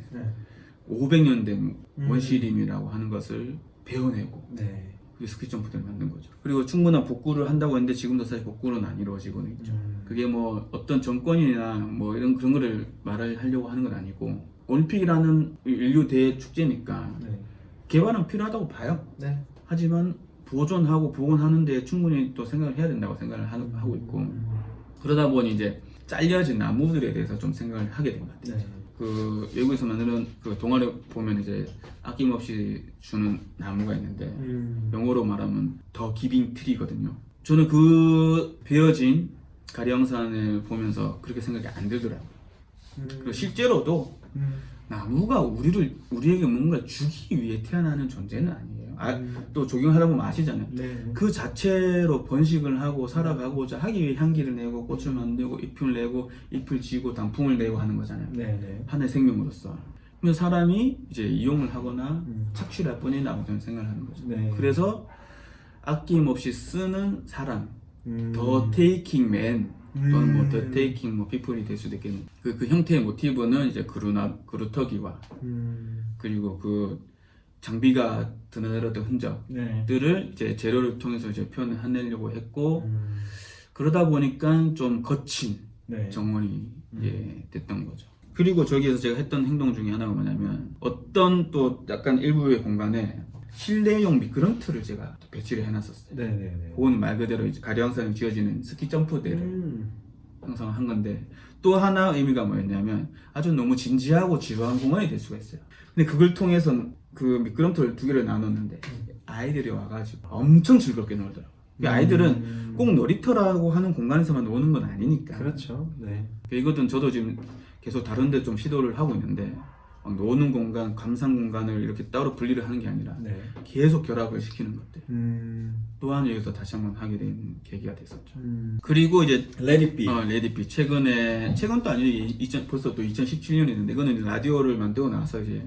B: 500년 된 원시림이라고 하는 것을 배워내고
A: 네.
B: 그게 스키 점프대를 만든 거죠. 그리고 충분한 복구를 한다고 했는데 지금도 사실 복구는 안 이루어지고 있죠. 그게 뭐 어떤 정권이나 뭐 이런 그런 거를 말을 하려고 하는 건 아니고, 올림픽이라는 인류 대축제니까
A: 네.
B: 개발은 필요하다고 봐요.
A: 네.
B: 하지만 보존하고 복원하는 데 충분히 또 생각을 해야 된다고 생각을 하고 있고, 그러다 보니 이제 잘려진 나무들에 대해서 좀 생각을 하게 된 것 같아요.
A: 네.
B: 그 외국에서 만드는 그 동아리 보면 이제 아낌없이 주는 나무가 있는데 영어로 말하면 더 기빙 트리거든요. 저는 그 베어진 가리왕산을 보면서 그렇게 생각이 안 들더라고요. 그리고 실제로도 나무가 우리에게 뭔가 주기 위해 태어나는 존재는 아니에요. 또 조경하다 보면 아시잖아요.
A: 네.
B: 그 자체로 번식을 하고 살아가고자 하기 위해 향기를 내고 꽃을 만들고 잎을 내고 잎을 지고 단풍을 내고 하는 거잖아요.
A: 네.
B: 하나의 생명으로서. 그래서 사람이 이제 이용을 하거나 착취할 뿐이라고 저는 생각을 하는 거죠.
A: 네.
B: 그래서 아낌없이 쓰는 사람, 더 테이킹 맨 또는 뭐 더 테이킹 뭐 피플이 될 수도 있겠네요. 그 형태의 모티브는 이제 그루터기와 그리고 그 장비가 드러내던 흔적들을
A: 네.
B: 이제 재료를 통해서 이제 표현을 해내려고 했고, 그러다 보니까 좀 거친
A: 네.
B: 정원이 이제 됐던 거죠. 그리고 저기에서 제가 했던 행동 중에 하나가 뭐냐면, 어떤 또 약간 일부의 공간에 실내용 미끄럼틀을 제가 배치를 해놨었어요.
A: 네.
B: 그건 말 그대로 이제 가리왕산에 지어지는 스키 점프대를 형성한 건데, 또 하나 의미가 뭐였냐면 아주 너무 진지하고 지루한 공간이 될 수가 있어요. 근데 그걸 통해서 그 미끄럼틀을 두 개를 나눴는데 아이들이 와가지고 엄청 즐겁게 놀더라고요. 아이들은 꼭 놀이터라고 하는 공간에서만 노는 건 아니니까.
A: 그렇죠. 네.
B: 이것은 저도 지금 계속 다른 데 좀 시도를 하고 있는데, 막 노는 공간, 감상 공간을 이렇게 따로 분리를 하는 게 아니라
A: 네.
B: 계속 결합을 시키는 것들 또한 여기서 다시 한번 하게 된 계기가 됐었죠. 그리고 이제
A: 레디비.
B: 레디비 최근도 아니고 벌써 또 2017년이었는데, 이거는 라디오를 만들고 나서 이제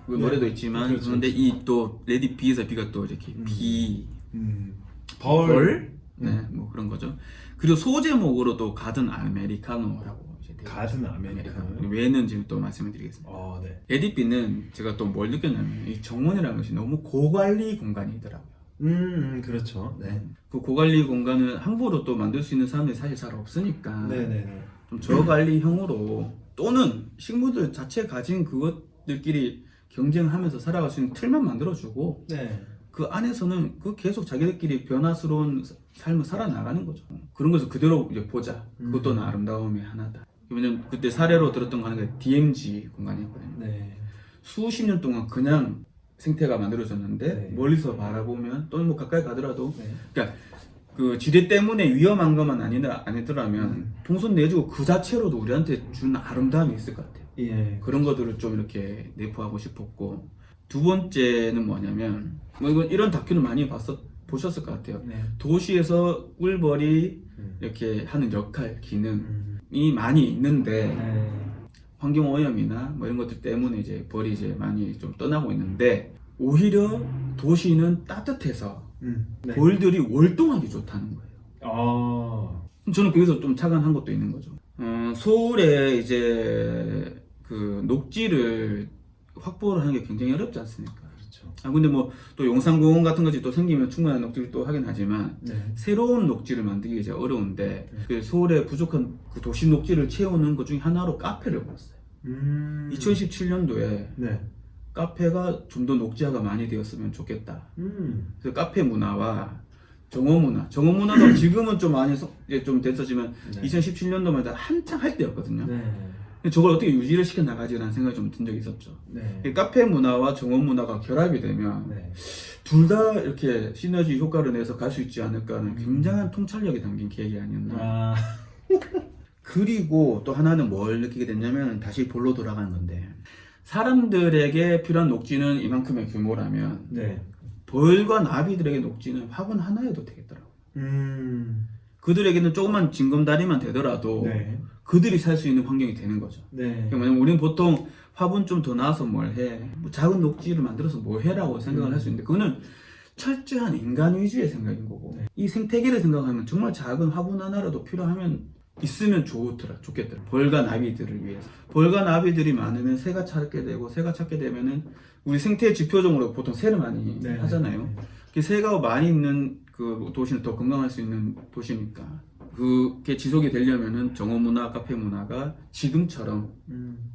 B: 그
A: 네.
B: 노래도 있지만
A: 그렇죠.
B: 그런데 이 또 레디비에서 비가 또 이렇게
A: 벌?
B: 네, 뭐 그런 거죠. 그리고 소제목으로 또 가든 아메리카노라고 이제 되어
A: 가든
B: 있어요.
A: 아메리카노요?
B: 왜 했는지 또 말씀을 드리겠습니다.
A: 네.
B: 레디비는 제가 또 뭘 느꼈냐면, 이 정원이라는 것이 너무 고관리 공간이더라고요.
A: 그렇죠. 네.
B: 그 고관리 공간을 함부로 또 만들 수 있는 사람들이 사실 잘 없으니까
A: 네네네.
B: 좀 저관리형으로, 또는 식물들 자체 가진 그것들끼리 경쟁하면서 살아갈 수 있는 틀만 만들어주고,
A: 네.
B: 그 안에서는 그 계속 자기들끼리 변화스러운 삶을 살아나가는 거죠. 그런 것을 그대로 이제 보자. 그것도 아름다움의 하나다. 왜냐면 그때 사례로 들었던 거 하나가 DMZ 공간이었거든요.
A: 네.
B: 수십 년 동안 그냥 생태가 만들어졌는데,
A: 네.
B: 멀리서 바라보면 또는 뭐 가까이 가더라도,
A: 네.
B: 그러니까 그 지대 때문에 위험한 것만 아니더라면 동선 내주고 그 자체로도 우리한테 준 아름다움이 있을 것 같아요.
A: 예.
B: 그런 것들을 좀 이렇게 내포하고 싶었고, 두 번째는 뭐냐면, 뭐 이건 이런 다큐는 많이 보셨을 것 같아요.
A: 네.
B: 도시에서 꿀벌이 이렇게 하는 역할, 기능이 많이 있는데,
A: 네.
B: 환경 오염이나 뭐 이런 것들 때문에 이제 벌이 이제 많이 좀 떠나고 있는데, 오히려 도시는 따뜻해서
A: 네.
B: 벌들이 월동하기 좋다는 거예요. 저는 거기서 좀 착안한 것도 있는 거죠. 서울에 이제 그 녹지를 확보를 하는 게 굉장히 어렵지 않습니까?
A: 그렇죠.
B: 근데 뭐 또 용산공원 같은 것이 또 생기면 충분한 녹지를 또 하긴 하지만,
A: 네.
B: 새로운 녹지를 만들기 이제 어려운데, 그 서울의 부족한 그 도시 녹지를 채우는 것 중에 하나로 카페를 봤어요. 2017년도에
A: 네.
B: 카페가 좀 더 녹지화가 많이 되었으면 좋겠다. 그래서 카페 문화와 정원문화도 지금은 좀 많이 이제 좀 됐었지만,
A: 네.
B: 2017년도만 해도 한창 할 때였거든요.
A: 네.
B: 저걸 어떻게 유지를 시켜 나가지라는 생각이 좀 든 적이 있었죠.
A: 네.
B: 이 카페 문화와 정원 문화가 결합이 되면
A: 네.
B: 둘 다 이렇게 시너지 효과를 내서 갈 수 있지 않을까는 굉장한 통찰력이 담긴 계획이 아니었나.
A: 아,
B: 그리고 또 하나는 뭘 느끼게 됐냐면 다시 볼로 돌아가는 건데, 사람들에게 필요한 녹지는 이만큼의 규모라면
A: 네.
B: 벌과 나비들에게 녹지는 화분 하나여도 되겠더라고요.
A: 음.
B: 그들에게는 조그만 징검다리만 되더라도
A: 네.
B: 그들이 살 수 있는 환경이 되는 거죠.
A: 네.
B: 왜냐면 우리는 보통 화분 좀 더 나와서 뭘 해, 뭐 작은 녹지를 만들어서 뭐 해라고 생각을 할 수 있는데, 그거는 철저한 인간 위주의 생각인 거고,
A: 네.
B: 이 생태계를 생각하면 정말 작은 화분 하나라도 필요하면 있으면 좋겠더라. 벌과 나비들을 위해서. 벌과 나비들이 많으면 새가 찾게 되고, 새가 찾게 되면은 우리 생태 지표적으로 보통 새를 많이
A: 네.
B: 하잖아요.
A: 네.
B: 그 새가 많이 있는 그 도시는 더 건강할 수 있는 도시니까, 그게 지속이 되려면은 정원 문화, 카페 문화가 지금처럼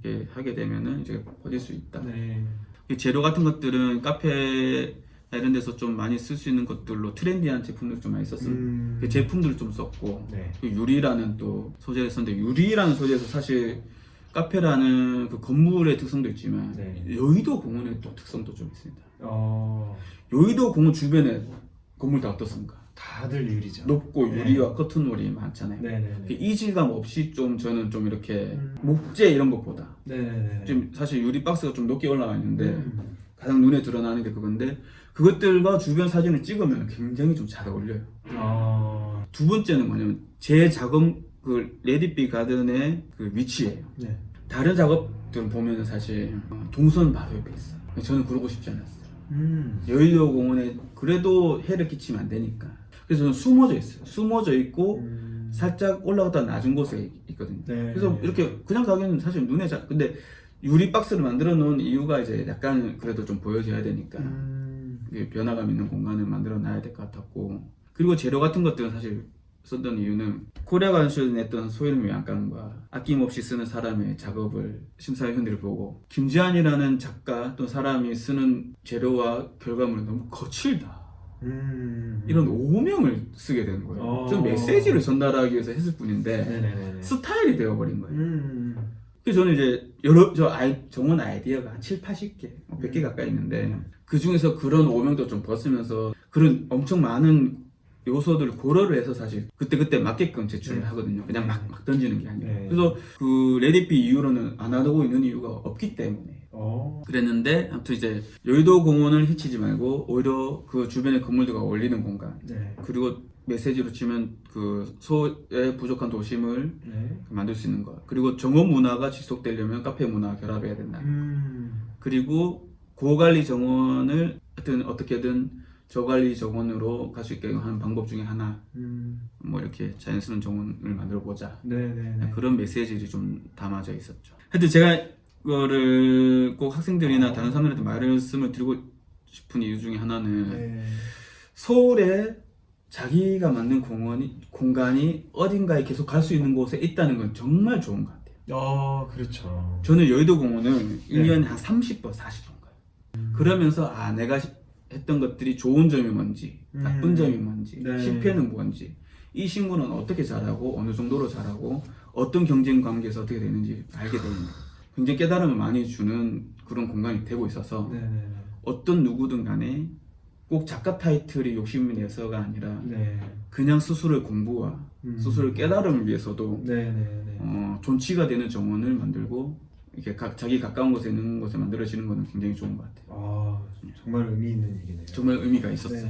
B: 이렇게 하게 되면은 이제 퍼질 수 있다.
A: 네.
B: 이 재료 같은 것들은 카페 이런 데서 좀 많이 쓸 수 있는 것들로 트렌디한 제품들 좀 많이 썼어요. 그 제품들을 좀 썼고,
A: 네.
B: 그 유리라는 또 소재를 썼는데, 유리라는 소재에서 사실 카페라는 그 건물의 특성도 있지만
A: 네.
B: 여의도 공원의 또 특성도 좀 있습니다.
A: 어,
B: 여의도 공원 주변에 건물 다 어떻습니까?
A: 다들 유리죠.
B: 높고
A: 네.
B: 유리와 커튼홀이 많잖아요.
A: 네네네.
B: 그 이질감 없이 좀 저는 좀 이렇게 목재 이런 것보다
A: 네네네.
B: 지금 사실 유리 박스가 좀 높게 올라와 있는데 가장 눈에 드러나는 게 그건데, 그것들과 주변 사진을 찍으면 굉장히 좀 잘 어울려요.
A: 어,
B: 두 번째는 뭐냐면 제 작업 그 레디비 가든의 그 위치예요.
A: 네.
B: 다른 작업들은 보면은 사실 동선 바로 옆에 있어요. 저는 그러고 싶지 않았어요. 여의도 공원에 그래도 해를 끼치면 안 되니까. 그래서 저는 숨어져 있어요. 숨어져 있고 살짝 올라갔다 낮은 곳에 있거든요.
A: 네.
B: 그래서 이렇게 그냥 가기에는 사실 눈에 잘, 근데 유리 박스를 만들어 놓은 이유가 이제 약간 그래도 좀 보여줘야 되니까 이게 변화감 있는 공간을 만들어 놔야 될 것 같았고, 그리고 재료 같은 것들은 사실 썼던 이유는 코리아 관시에서 냈던 소이름 외양간과 아낌없이 쓰는 사람의 작업을 심사위원들이 보고, 김지한이라는 작가 또 사람이 쓰는 재료와 결과물은 너무 거칠다, 이런 오명을 쓰게 되는 거예요.
A: 어.
B: 좀 메시지를 전달하기 위해서 했을 뿐인데
A: 네네네.
B: 스타일이 되어버린 거예요. 그래서 저는 이제 정원 아이디어가 한 7, 80개, 100개 가까이 있는데, 그 중에서 그런 오명도 좀 벗으면서 그런 엄청 많은 요소들을 고려를 해서 사실 그때그때 맞게끔 제출을 하거든요. 그냥 막 던지는 게 아니라.
A: 네.
B: 그래서 그 레디피 이후로는 안 하고 있는 이유가 없기 때문에
A: 어.
B: 그랬는데, 아무튼 이제 여의도 공원을 해치지 말고 오히려 그 주변의 건물들과 어울리는 공간,
A: 네.
B: 그리고 메시지로 치면 그 소의 부족한 도심을
A: 네.
B: 만들 수 있는 것, 그리고 정원 문화가 지속되려면 카페 문화가 결합해야 된다. 그리고 고관리 정원을 하여튼 어떻게든 저관리 정원으로 갈 수 있게 하는 방법 중에 하나, 뭐 이렇게 자연스러운 정원을 만들어 보자.
A: 네네네.
B: 그런 메시지들이 좀 담아져 있었죠. 하여튼 제가 이거를 꼭 학생들이나 다른 사람들한테 말씀을 드리고 싶은 이유 중에 하나는,
A: 네.
B: 서울에 자기가 만든 공간이 어딘가에 계속 갈 수 있는 곳에 있다는 건 정말 좋은 것 같아요.
A: 그렇죠.
B: 저는 여의도 공원을 1년에 한 30번, 40번 가요. 그러면서 내가 했던 것들이 좋은 점이 뭔지, 나쁜 점이 뭔지,
A: 네.
B: 실패는 뭔지, 이 친구는 어떻게 잘하고 어느 정도로 잘하고 어떤 경쟁 관계에서 어떻게 되는지 알게 됩니다. 굉장히 깨달음을 많이 주는 그런 공간이 되고 있어서,
A: 네네네.
B: 어떤 누구든 간에 꼭 작가 타이틀이 욕심이 내서가 아니라
A: 네.
B: 그냥 스스로의 공부와 스스로의 깨달음을 위해서도
A: 네네네.
B: 존치가 되는 정원을 만들고 이렇게 자기 가까운 곳에 있는 곳에 만들어지는 것은 굉장히 좋은 것 같아요.
A: 정말 의미 있는 얘기네요.
B: 정말 의미가 있었어요.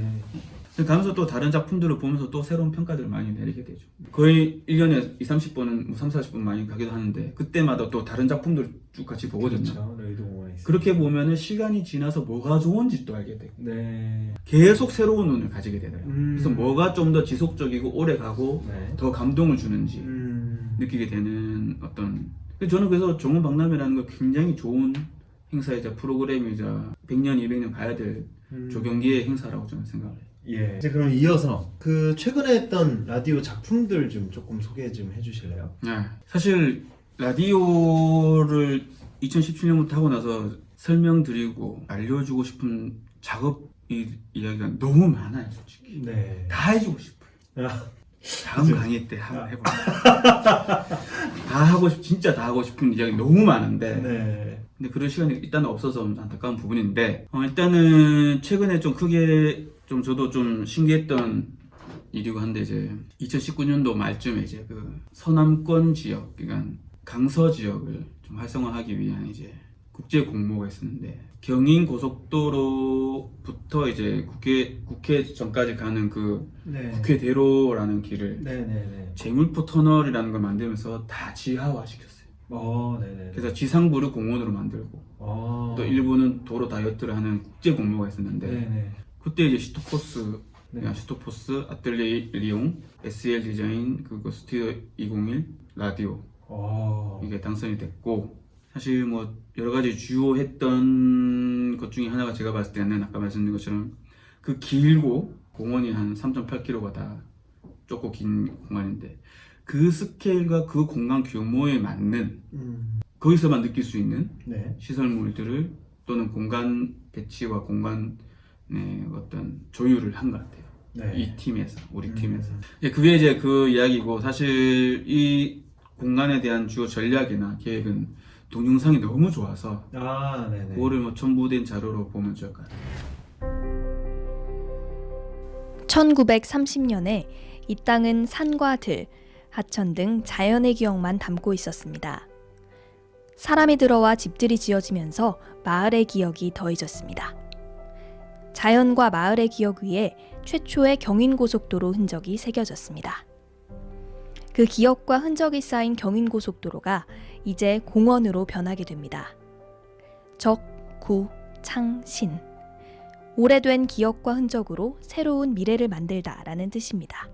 A: 네.
B: 가면서 또 다른 작품들을 보면서 또 새로운 평가들을 많이 내리게 되죠. 거의 1년에 2, 30번은 뭐 3, 40번 많이 가기도 하는데, 그때마다 또 다른 작품들 쭉 같이 보거든요.
A: 그렇죠. 여의도 공원에 있어요.
B: 그렇게 보면은 시간이 지나서 뭐가 좋은지 또 알게 되고,
A: 네.
B: 계속 새로운 눈을 가지게 되더라고요. 그래서
A: 음.
B: 뭐가 좀 더 지속적이고 오래 가고
A: 네.
B: 더 감동을 주는지 느끼게 되는 어떤, 저는 그래서 정원 박람회라는 거 굉장히 좋은 행사이자 프로그램이자 100년, 200년 가야 될 조경기의 행사라고 저는 생각을 해요.
A: 예. 이제 그럼 이어서 그 최근에 했던 라디오 작품들 좀 조금 소개 좀 해주실래요?
B: 네. 사실 라디오를 2017년부터 하고 나서 설명드리고 알려주고 싶은 작업 이야기가 너무 많아요, 솔직히.
A: 네.
B: 다 해주고 싶어요. 다음
A: 그죠?
B: 강의 때 한번 해볼게요. 진짜 다 하고 싶은 이야기 너무 많은데
A: 네.
B: 근데 그런 시간이 일단은 없어서 좀 안타까운 부분인데 일단은 최근에 좀 크게 좀 저도 좀 신기했던 일이고 한데 이제 2019년도 말쯤에 이제 그 서남권 지역 그러니까 강서 지역을 좀 활성화하기 위한 이제 국제 공모가 있었는데 경인 고속도로부터 이제 국회 전까지 가는 그
A: 네.
B: 국회대로라는 길을
A: 네네네.
B: 제물포 터널이라는 걸 만들면서 다 지하화 시켰어요.
A: 네네.
B: 그래서 지상부를 공원으로 만들고 또 일부는 도로 다이어트를 하는 국제 공모가 있었는데
A: 네네.
B: 그때 이제 슈토포스
A: 네.
B: 슈토포스 아틀리에 리옹 SL 디자인 그거 스튜디오 201 라디오 이게 당선이 됐고 사실 뭐 여러 가지 주요했던 것 중에 하나가 제가 봤을 때는 아까 말씀드린 것처럼 그 길고 공원이 한 3.8km가 다 좁고 긴 공간인데 그 스케일과 그 공간 규모에 맞는 거기서만 느낄 수 있는
A: 네.
B: 시설물들을 또는 공간 배치와 공간의 어떤 조율을 한 것 같아요.
A: 네.
B: 이 팀에서 우리 팀에서 그게 이제 그 이야기고 사실 이 공간에 대한 주요 전략이나 계획은 동영상이 너무 좋아서
A: 네네.
B: 그거를 뭐 첨부된 자료로 보면 좋을 것 같아요.
C: 1930년에 이 땅은 산과 들, 하천 등 자연의 기억만 담고 있었습니다. 사람이 들어와 집들이 지어지면서 마을의 기억이 더해졌습니다. 자연과 마을의 기억 위에 최초의 경인고속도로 흔적이 새겨졌습니다. 그 기억과 흔적이 쌓인 경인고속도로가 이제 공원으로 변하게 됩니다. 적, 구, 창, 신. 오래된 기억과 흔적으로 새로운 미래를 만들다라는 뜻입니다.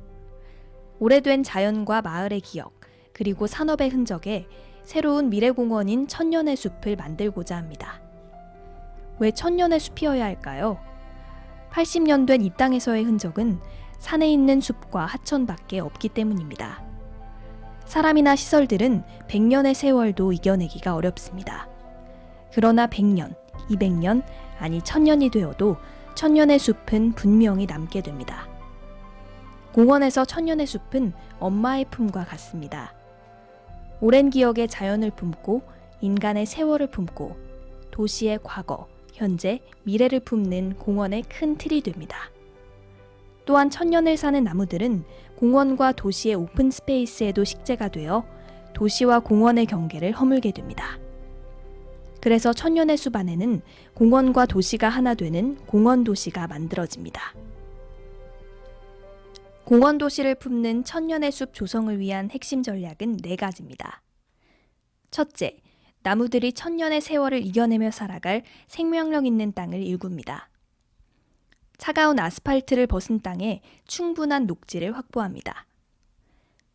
C: 오래된 자연과 마을의 기억, 그리고 산업의 흔적에 새로운 미래공원인 천년의 숲을 만들고자 합니다. 왜 천년의 숲이어야 할까요? 80년 된 이 땅에서의 흔적은 산에 있는 숲과 하천밖에 없기 때문입니다. 사람이나 시설들은 100년의 세월도 이겨내기가 어렵습니다. 그러나 100년, 200년, 아니 1000년이 되어도 천년의 숲은 분명히 남게 됩니다. 공원에서 천년의 숲은 엄마의 품과 같습니다. 오랜 기억의 자연을 품고 인간의 세월을 품고 도시의 과거, 현재, 미래를 품는 공원의 큰 틀이 됩니다. 또한 천년을 사는 나무들은 공원과 도시의 오픈 스페이스에도 식재가 되어 도시와 공원의 경계를 허물게 됩니다. 그래서 천년의 숲 안에는 공원과 도시가 하나 되는 공원도시가 만들어집니다. 공원도시를 품는 천년의 숲 조성을 위한 핵심 전략은 4가지입니다. 첫째, 나무들이 천년의 세월을 이겨내며 살아갈 생명력 있는 땅을 일굽니다. 차가운 아스팔트를 벗은 땅에 충분한 녹지를 확보합니다.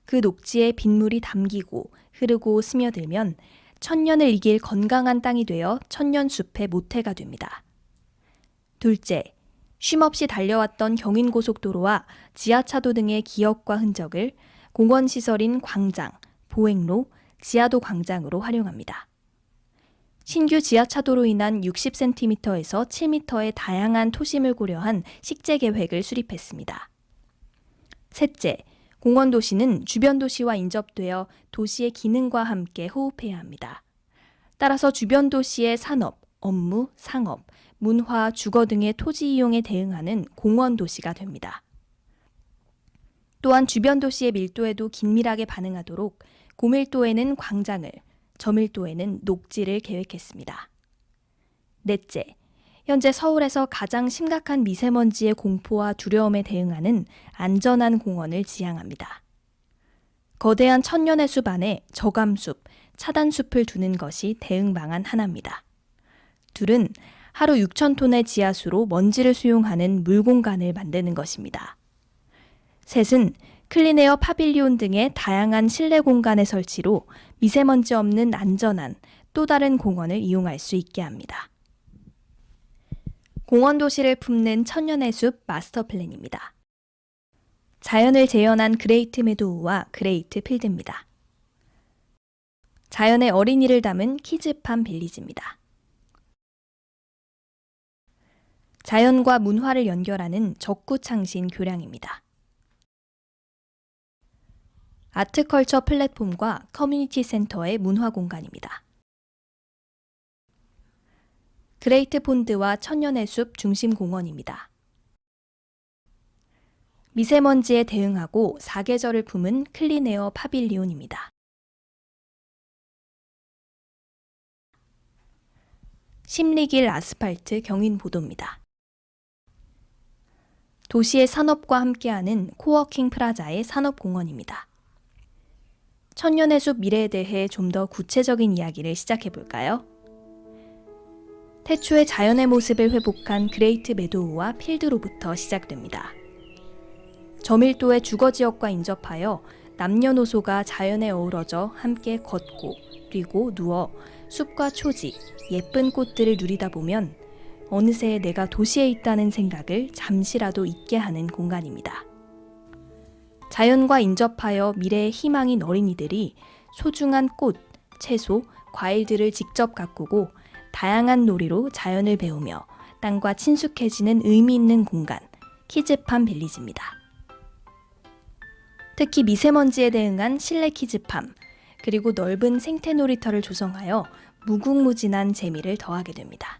C: 그 녹지에 빗물이 담기고 흐르고 스며들면 천년을 이길 건강한 땅이 되어 천년숲의 모태가 됩니다. 둘째, 쉼없이 달려왔던 경인고속도로와 지하차도 등의 기억과 흔적을 공원시설인 광장, 보행로, 지하도 광장으로 활용합니다. 신규 지하차도로 인한 60cm에서 7m의 다양한 토심을 고려한 식재 계획을 수립했습니다. 셋째, 공원도시는 주변 도시와 인접되어 도시의 기능과 함께 호흡해야 합니다. 따라서 주변 도시의 산업, 업무, 상업, 문화, 주거 등의 토지 이용에 대응하는 공원도시가 됩니다. 또한 주변 도시의 밀도에도 긴밀하게 반응하도록 고밀도에는 광장을, 저밀도에는 녹지를 계획했습니다. 넷째, 현재 서울에서 가장 심각한 미세먼지의 공포와 두려움에 대응하는 안전한 공원을 지향합니다. 거대한 천년의 숲 안에 저감숲, 차단숲을 두는 것이 대응 방안 하나입니다. 둘은 하루 6,000톤의 지하수로 먼지를 수용하는 물공간을 만드는 것입니다. 셋은 클린에어 파빌리온 등의 다양한 실내 공간의 설치로 미세먼지 없는 안전한 또 다른 공원을 이용할 수 있게 합니다. 공원 도시를 품는 천년의 숲 마스터 플랜입니다. 자연을 재현한 그레이트 메도우와 그레이트 필드입니다. 자연의 어린이를 담은 키즈팜 빌리지입니다. 자연과 문화를 연결하는 적구창신 교량입니다. 아트컬처 플랫폼과 커뮤니티 센터의 문화 공간입니다. 그레이트 폰드와 천년의 숲 중심 공원입니다. 미세먼지에 대응하고 사계절을 품은 클린에어 파빌리온입니다. 심리길 아스팔트 경인보도입니다. 도시의 산업과 함께하는 코워킹 프라자의 산업공원입니다. 천년의 숲 미래에 대해 좀 더 구체적인 이야기를 시작해 볼까요? 태초의 자연의 모습을 회복한 그레이트 메도우와 필드로부터 시작됩니다. 저밀도의 주거지역과 인접하여 남녀노소가 자연에 어우러져 함께 걷고 뛰고 누워 숲과 초지, 예쁜 꽃들을 누리다 보면 어느새 내가 도시에 있다는 생각을 잠시라도 잊게 하는 공간입니다. 자연과 인접하여 미래의 희망인 어린이들이 소중한 꽃, 채소, 과일들을 직접 가꾸고 다양한 놀이로 자연을 배우며 땅과 친숙해지는 의미 있는 공간, 키즈팜 빌리지입니다. 특히 미세먼지에 대응한 실내 키즈팜, 그리고 넓은 생태 놀이터를 조성하여 무궁무진한 재미를 더하게 됩니다.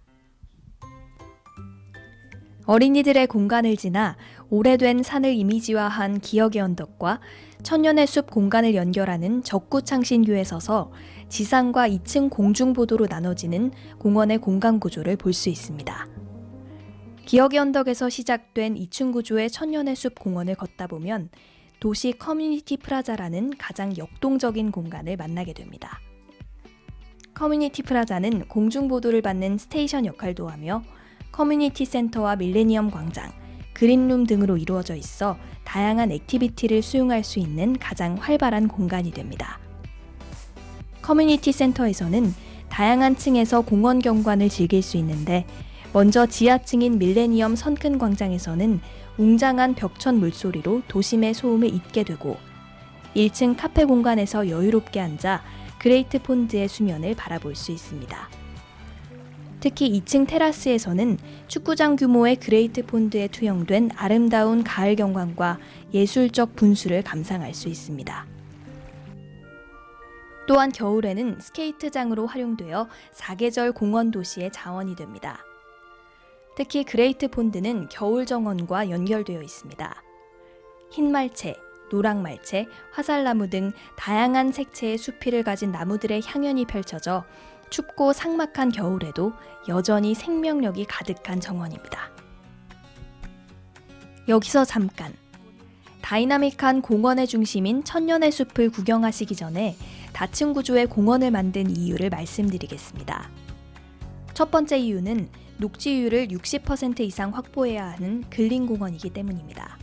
C: 어린이들의 공간을 지나 오래된 산을 이미지화한 기억의 언덕과 천년의 숲 공간을 연결하는 적구창신교에 서서 지상과 2층 공중보도로 나눠지는 공원의 공간 구조를 볼 수 있습니다. 기억의 언덕에서 시작된 2층 구조의 천년의 숲 공원을 걷다 보면 도시 커뮤니티 프라자라는 가장 역동적인 공간을 만나게 됩니다. 커뮤니티 프라자는 공중보도를 받는 스테이션 역할도 하며 커뮤니티 센터와 밀레니엄 광장, 그린룸 등으로 이루어져 있어 다양한 액티비티를 수용할 수 있는 가장 활발한 공간이 됩니다. 커뮤니티 센터에서는 다양한 층에서 공원 경관을 즐길 수 있는데 먼저 지하층인 밀레니엄 선큰 광장에서는 웅장한 벽천 물소리로 도심의 소음을 잊게 되고 1층 카페 공간에서 여유롭게 앉아 그레이트 폰드의 수면을 바라볼 수 있습니다. 특히 2층 테라스에서는 축구장 규모의 그레이트 폰드에 투영된 아름다운 가을 경관과 예술적 분수를 감상할 수 있습니다. 또한 겨울에는 스케이트장으로 활용되어 사계절 공원 도시의 자원이 됩니다. 특히 그레이트 폰드는 겨울 정원과 연결되어 있습니다. 흰말채, 노랑말채, 화살나무 등 다양한 색채의 수필을 가진 나무들의 향연이 펼쳐져 춥고 삭막한 겨울에도 여전히 생명력이 가득한 정원입니다. 여기서 잠깐! 다이나믹한 공원의 중심인 천년의 숲을 구경하시기 전에 다층 구조의 공원을 만든 이유를 말씀드리겠습니다. 첫 번째 이유는 녹지율을 60% 이상 확보해야 하는 근린공원이기 때문입니다.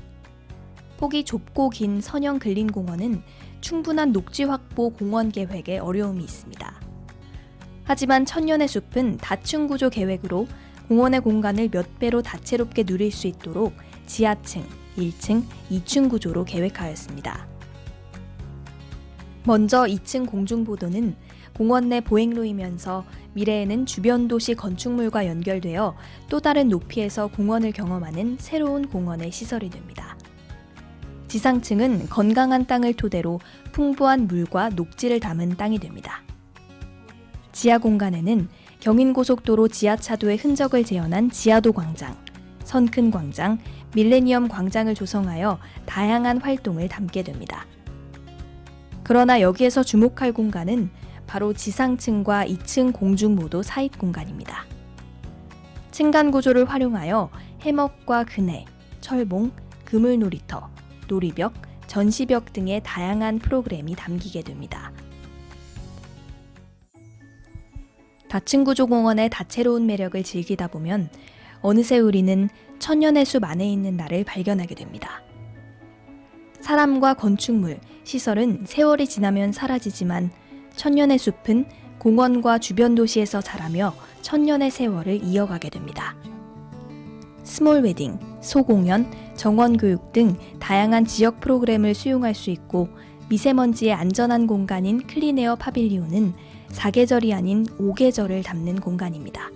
C: 폭이 좁고 긴 선형 근린공원은 충분한 녹지 확보 공원 계획에 어려움이 있습니다. 하지만 천년의 숲은 다층 구조 계획으로 공원의 공간을 몇 배로 다채롭게 누릴 수 있도록 지하층, 1층, 2층 구조로 계획하였습니다. 먼저 2층 공중보도는 공원 내 보행로이면서 미래에는 주변 도시 건축물과 연결되어 또 다른 높이에서 공원을 경험하는 새로운 공원의 시설이 됩니다. 지상층은 건강한 땅을 토대로 풍부한 물과 녹지를 담은 땅이 됩니다. 지하 공간에는 경인고속도로 지하차도의 흔적을 재현한 지하도 광장, 선큰 광장, 밀레니엄 광장을 조성하여 다양한 활동을 담게 됩니다. 그러나 여기에서 주목할 공간은 바로 지상층과 2층 공중보도 사입 공간입니다. 층간 구조를 활용하여 해먹과 그네, 철봉, 그물놀이터, 놀이벽, 전시벽 등의 다양한 프로그램이 담기게 됩니다. 다층 구조 공원의 다채로운 매력을 즐기다 보면 어느새 우리는 천년의 숲 안에 있는 나를 발견하게 됩니다. 사람과 건축물, 시설은 세월이 지나면 사라지지만 천년의 숲은 공원과 주변 도시에서 자라며 천년의 세월을 이어가게 됩니다. 스몰 웨딩, 소공연, 정원교육 등 다양한 지역 프로그램을 수용할 수 있고 미세먼지의 안전한 공간인 클린에어 파빌리온은 4계절이 아닌 5계절을 담는 공간입니다.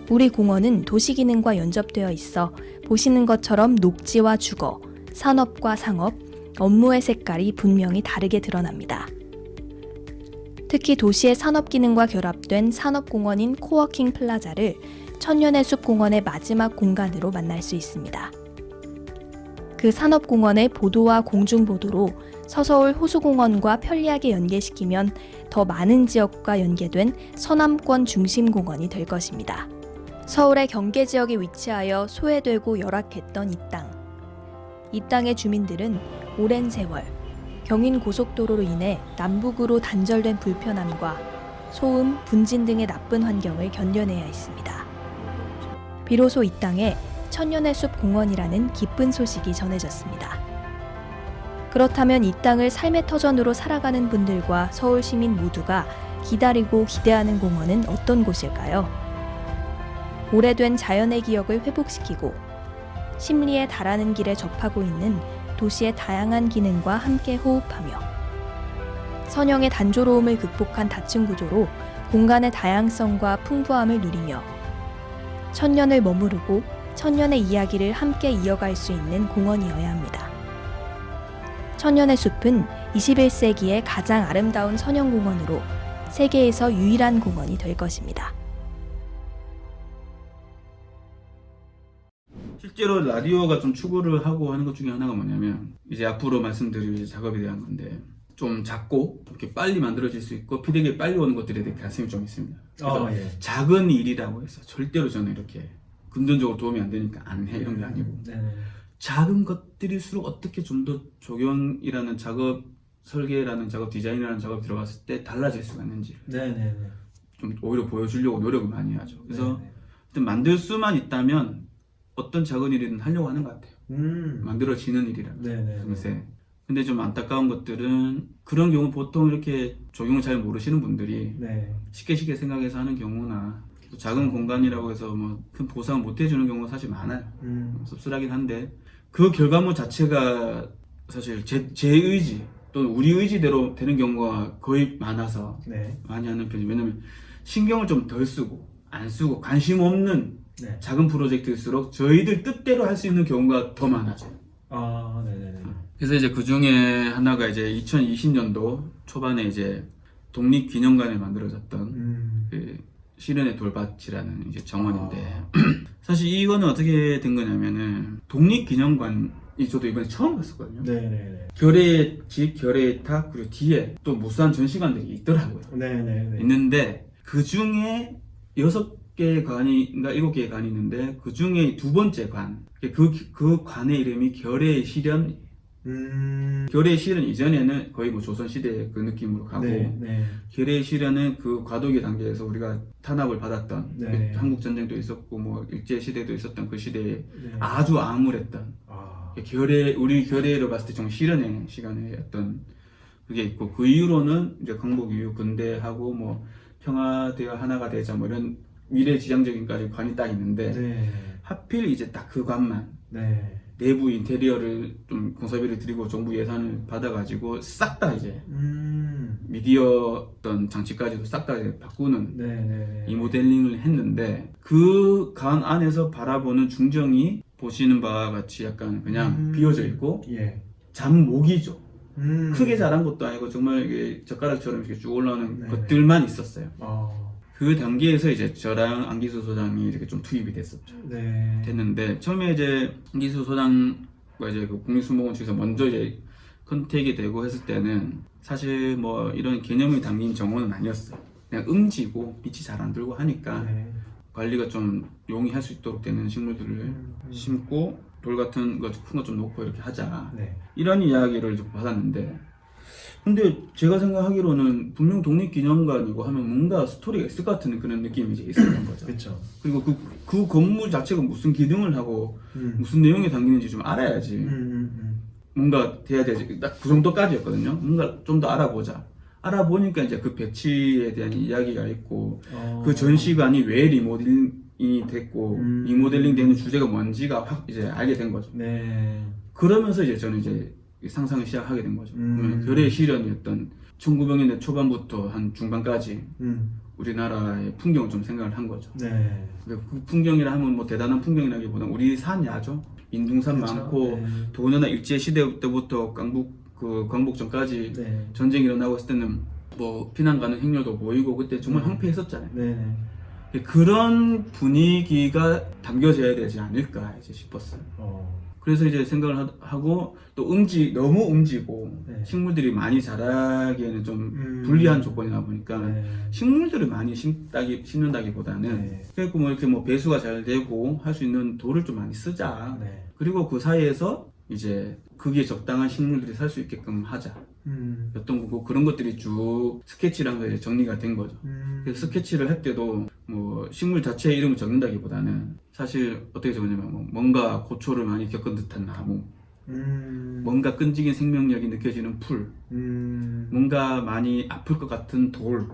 C: 우리 공원은 도시기능과 연접되어 있어 보시는 것처럼 녹지와 주거, 산업과 상업, 업무의 색깔이 분명히 다르게 드러납니다. 특히 도시의 산업 기능과 결합된 산업공원인 코워킹 플라자를 천년의 숲 공원의 마지막 공간으로 만날 수 있습니다. 그 산업공원의 보도와 공중보도로 서서울 호수공원과 편리하게 연계시키면 더 많은 지역과 연계된 서남권 중심공원이 될 것입니다. 서울의 경계 지역에 위치하여 소외되고 열악했던 이 땅. 이 땅의 주민들은 오랜 세월 경인 고속도로로 인해 남북으로 단절된 불편함과 소음, 분진 등의 나쁜 환경을 견뎌내야 했습니다. 비로소 이 땅에 천년의 숲 공원이라는 기쁜 소식이 전해졌습니다. 그렇다면 이 땅을 삶의 터전으로 살아가는 분들과 서울 시민 모두가 기다리고 기대하는 공원은 어떤 곳일까요? 오래된 자연의 기억을 회복시키고 심리에 달하는 길에 접하고 있는 도시의 다양한 기능과 함께 호흡하며 선형의 단조로움을 극복한 다층 구조로 공간의 다양성과 풍부함을 누리며 천년을 머무르고 천년의 이야기를 함께 이어갈 수 있는 공원이어야 합니다. 천년의 숲은 21세기의 가장 아름다운 선형공원으로 세계에서 유일한 공원이 될 것입니다.
B: 실제로 라디오가 좀 추구를 하고 하는 것 중에 하나가 뭐냐면 이제 앞으로 말씀드릴 작업에 대한 건데 좀 작고 이렇게 빨리 만들어질 수 있고 피드백이 빨리 오는 것들에 대해 관심이 좀 있습니다. 그래서 작은 일이라고 해서 절대로 저는 이렇게 금전적으로 도움이 안 되니까 안 해 이런 게 아니고 작은 것들일수록 어떻게 좀 더 조경이라는 작업, 설계라는 작업, 디자인이라는 작업 들어갔을 때 달라질 수가 있는지 좀 오히려 보여주려고 노력을 많이 하죠. 그래서 일단 만들 수만 있다면 어떤 작은 일이든 하려고 하는 것 같아요. 만들어지는 일이라면. 금세. 근데 좀 안타까운 것들은 그런 경우 보통 이렇게 조경을 잘 모르시는 분들이 쉽게 생각해서 하는 경우나 또 작은 공간이라고 해서 뭐 큰 보상을 못 해주는 경우가 사실 많아요. 씁쓸하긴 한데 그 결과물 자체가 사실 제 의지 또는 우리 의지대로 되는 경우가 거의 많아서 많이 하는 편이에요. 왜냐면 신경을 좀 덜 쓰고 안 쓰고 관심 없는 작은 프로젝트일수록 저희들 뜻대로 할 수 있는 경우가 더 많아져요. 그래서 이제 그 중에 하나가 이제 2020년도 초반에 이제 독립기념관에 만들어졌던 그 시련의 돌밭이라는 이제 정원인데 사실 이거는 어떻게 된 거냐면은 독립기념관이 저도 이번에 처음 봤었거든요. 결의 집, 결의 탑 그리고 뒤에 또 무수한 전시관들이 있더라고요. 있는데 그 중에 6개의 관이인가 7개의 관이 있는데 그 중에 두 번째 관, 그 관의 이름이 결의 시련. 결의 시련 이전에는 거의 뭐 조선시대 그 느낌으로 가고 결의 시련은 그 과도기 단계에서 우리가 탄압을 받았던 한국전쟁도 있었고 뭐 일제시대도 있었던 그 시대에 아주 암울했던 우리 결의로 봤을 때 좀 시련의 시간의 어떤 그게 있고 그 이후로는 이제 광복 이후 근대하고 뭐 평화되어 하나가 되자 뭐 이런 미래지향적인까지 관이 딱 있는데 하필 이제 딱 그 관만 내부 인테리어를 좀 공사비를 드리고 정부 예산을 받아가지고 싹 다 이제 미디어 어떤 장치까지도 싹 다 이제 바꾸는 이 모델링을 했는데 그 관 안에서 바라보는 중정이 보시는 바와 같이 약간 그냥 비어져 있고 잠목이죠. 크게 자란 것도 아니고 정말 이게 젓가락처럼 이렇게 쭉 올라오는 것들만 있었어요. 그 단계에서 이제 저랑 안기수 소장이 이렇게 좀 투입이 됐었죠. 됐는데 처음에 이제 안기수 소장과 이제 그 국립수목원 측에서 먼저 이제 컨택이 되고 했을 때는 사실 뭐 이런 개념이 담긴 정원은 아니었어요. 그냥 음지고 빛이 잘 안 들고 하니까 관리가 좀 용이할 수 있도록 되는 식물들을 심고 돌 같은 거 큰 거 좀 놓고 이렇게 하자. 이런 이야기를 좀 받았는데 근데 제가 생각하기로는 분명 독립기념관이고 하면 뭔가 스토리가 있을 것 같은 그런 느낌이 이제 있었던 거죠. 그리고 그 건물 자체가 무슨 기능을 하고 무슨 내용이 담기는지 좀 알아야지 뭔가 돼야 되지. 딱 그 정도까지였거든요. 뭔가 좀 더 알아보자. 알아보니까 이제 그 배치에 대한 이야기가 있고 그 전시관이 왜 리모델링이 됐고 리모델링 되는 주제가 뭔지가 확 이제 알게 된 거죠. 그러면서 이제 저는 이제 상상을 시작하게 된 거죠. 결의 시련이었던 1900년대 초반부터 한 중반까지 우리나라의 풍경을 좀 생각을 한 거죠. 그 풍경이라 하면 뭐 대단한 풍경이라기보다 우리 산 야죠. 인둥산
A: 그쵸?
B: 많고
A: 네.
B: 더군다나 일제 시대 때부터 광복전까지
A: 네.
B: 전쟁이 일어나고 있을 때는 뭐 피난 가는 행렬도 보이고 그때 정말 황폐했었잖아요.
A: 네네.
B: 그런 분위기가 담겨져야 되지 않을까 이제 싶었어요. 그래서 이제 생각을 하고 또 너무 음지고
A: 네.
B: 식물들이 많이 자라기에는 좀 불리한 조건이다 보니까
A: 네.
B: 식물들을 많이 심는다기보다는
A: 네.
B: 그래서 뭐 이렇게 뭐 배수가 잘 되고 할 수 있는 돌을 좀 많이 쓰자.
A: 네.
B: 그리고 그 사이에서 이제 거기에 적당한 식물들이 살 수 있게끔 하자. 였던 거고 그런 것들이 쭉 스케치란 거에 정리가 된 거죠. 그래서 스케치를 할 때도 뭐 식물 자체의 이름을 적는다기보다는 사실 어떻게 적었냐면 뭐 뭔가 고초를 많이 겪은 듯한 나무, 뭔가 끈질긴 생명력이 느껴지는 풀, 뭔가 많이 아플 것 같은 돌,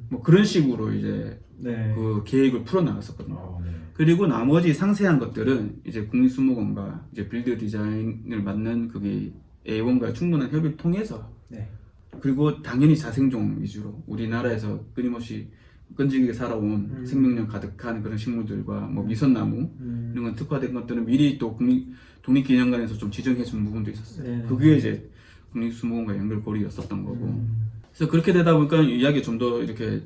B: 뭐 그런 식으로 이제
A: 네.
B: 그 계획을 풀어 나갔었거든요.
A: 네.
B: 그리고 나머지 상세한 것들은 이제 국립수목원과 이제 빌드 디자인을 맡는 그게 A1과 충분한 협의를 통해서
A: 네.
B: 그리고 당연히 자생종 위주로 우리나라에서 끊임없이 끈질기게 살아온 생명력 가득한 그런 식물들과 뭐 미선나무 이런 건 특화된 것들은 미리 또 독립기념관에서 좀 지정해 준 부분도 있었어요.
A: 네.
B: 그게 이제 국립수목원과 연결고리였었던 거고 그래서 그렇게 되다 보니까 이야기가 좀 더 이렇게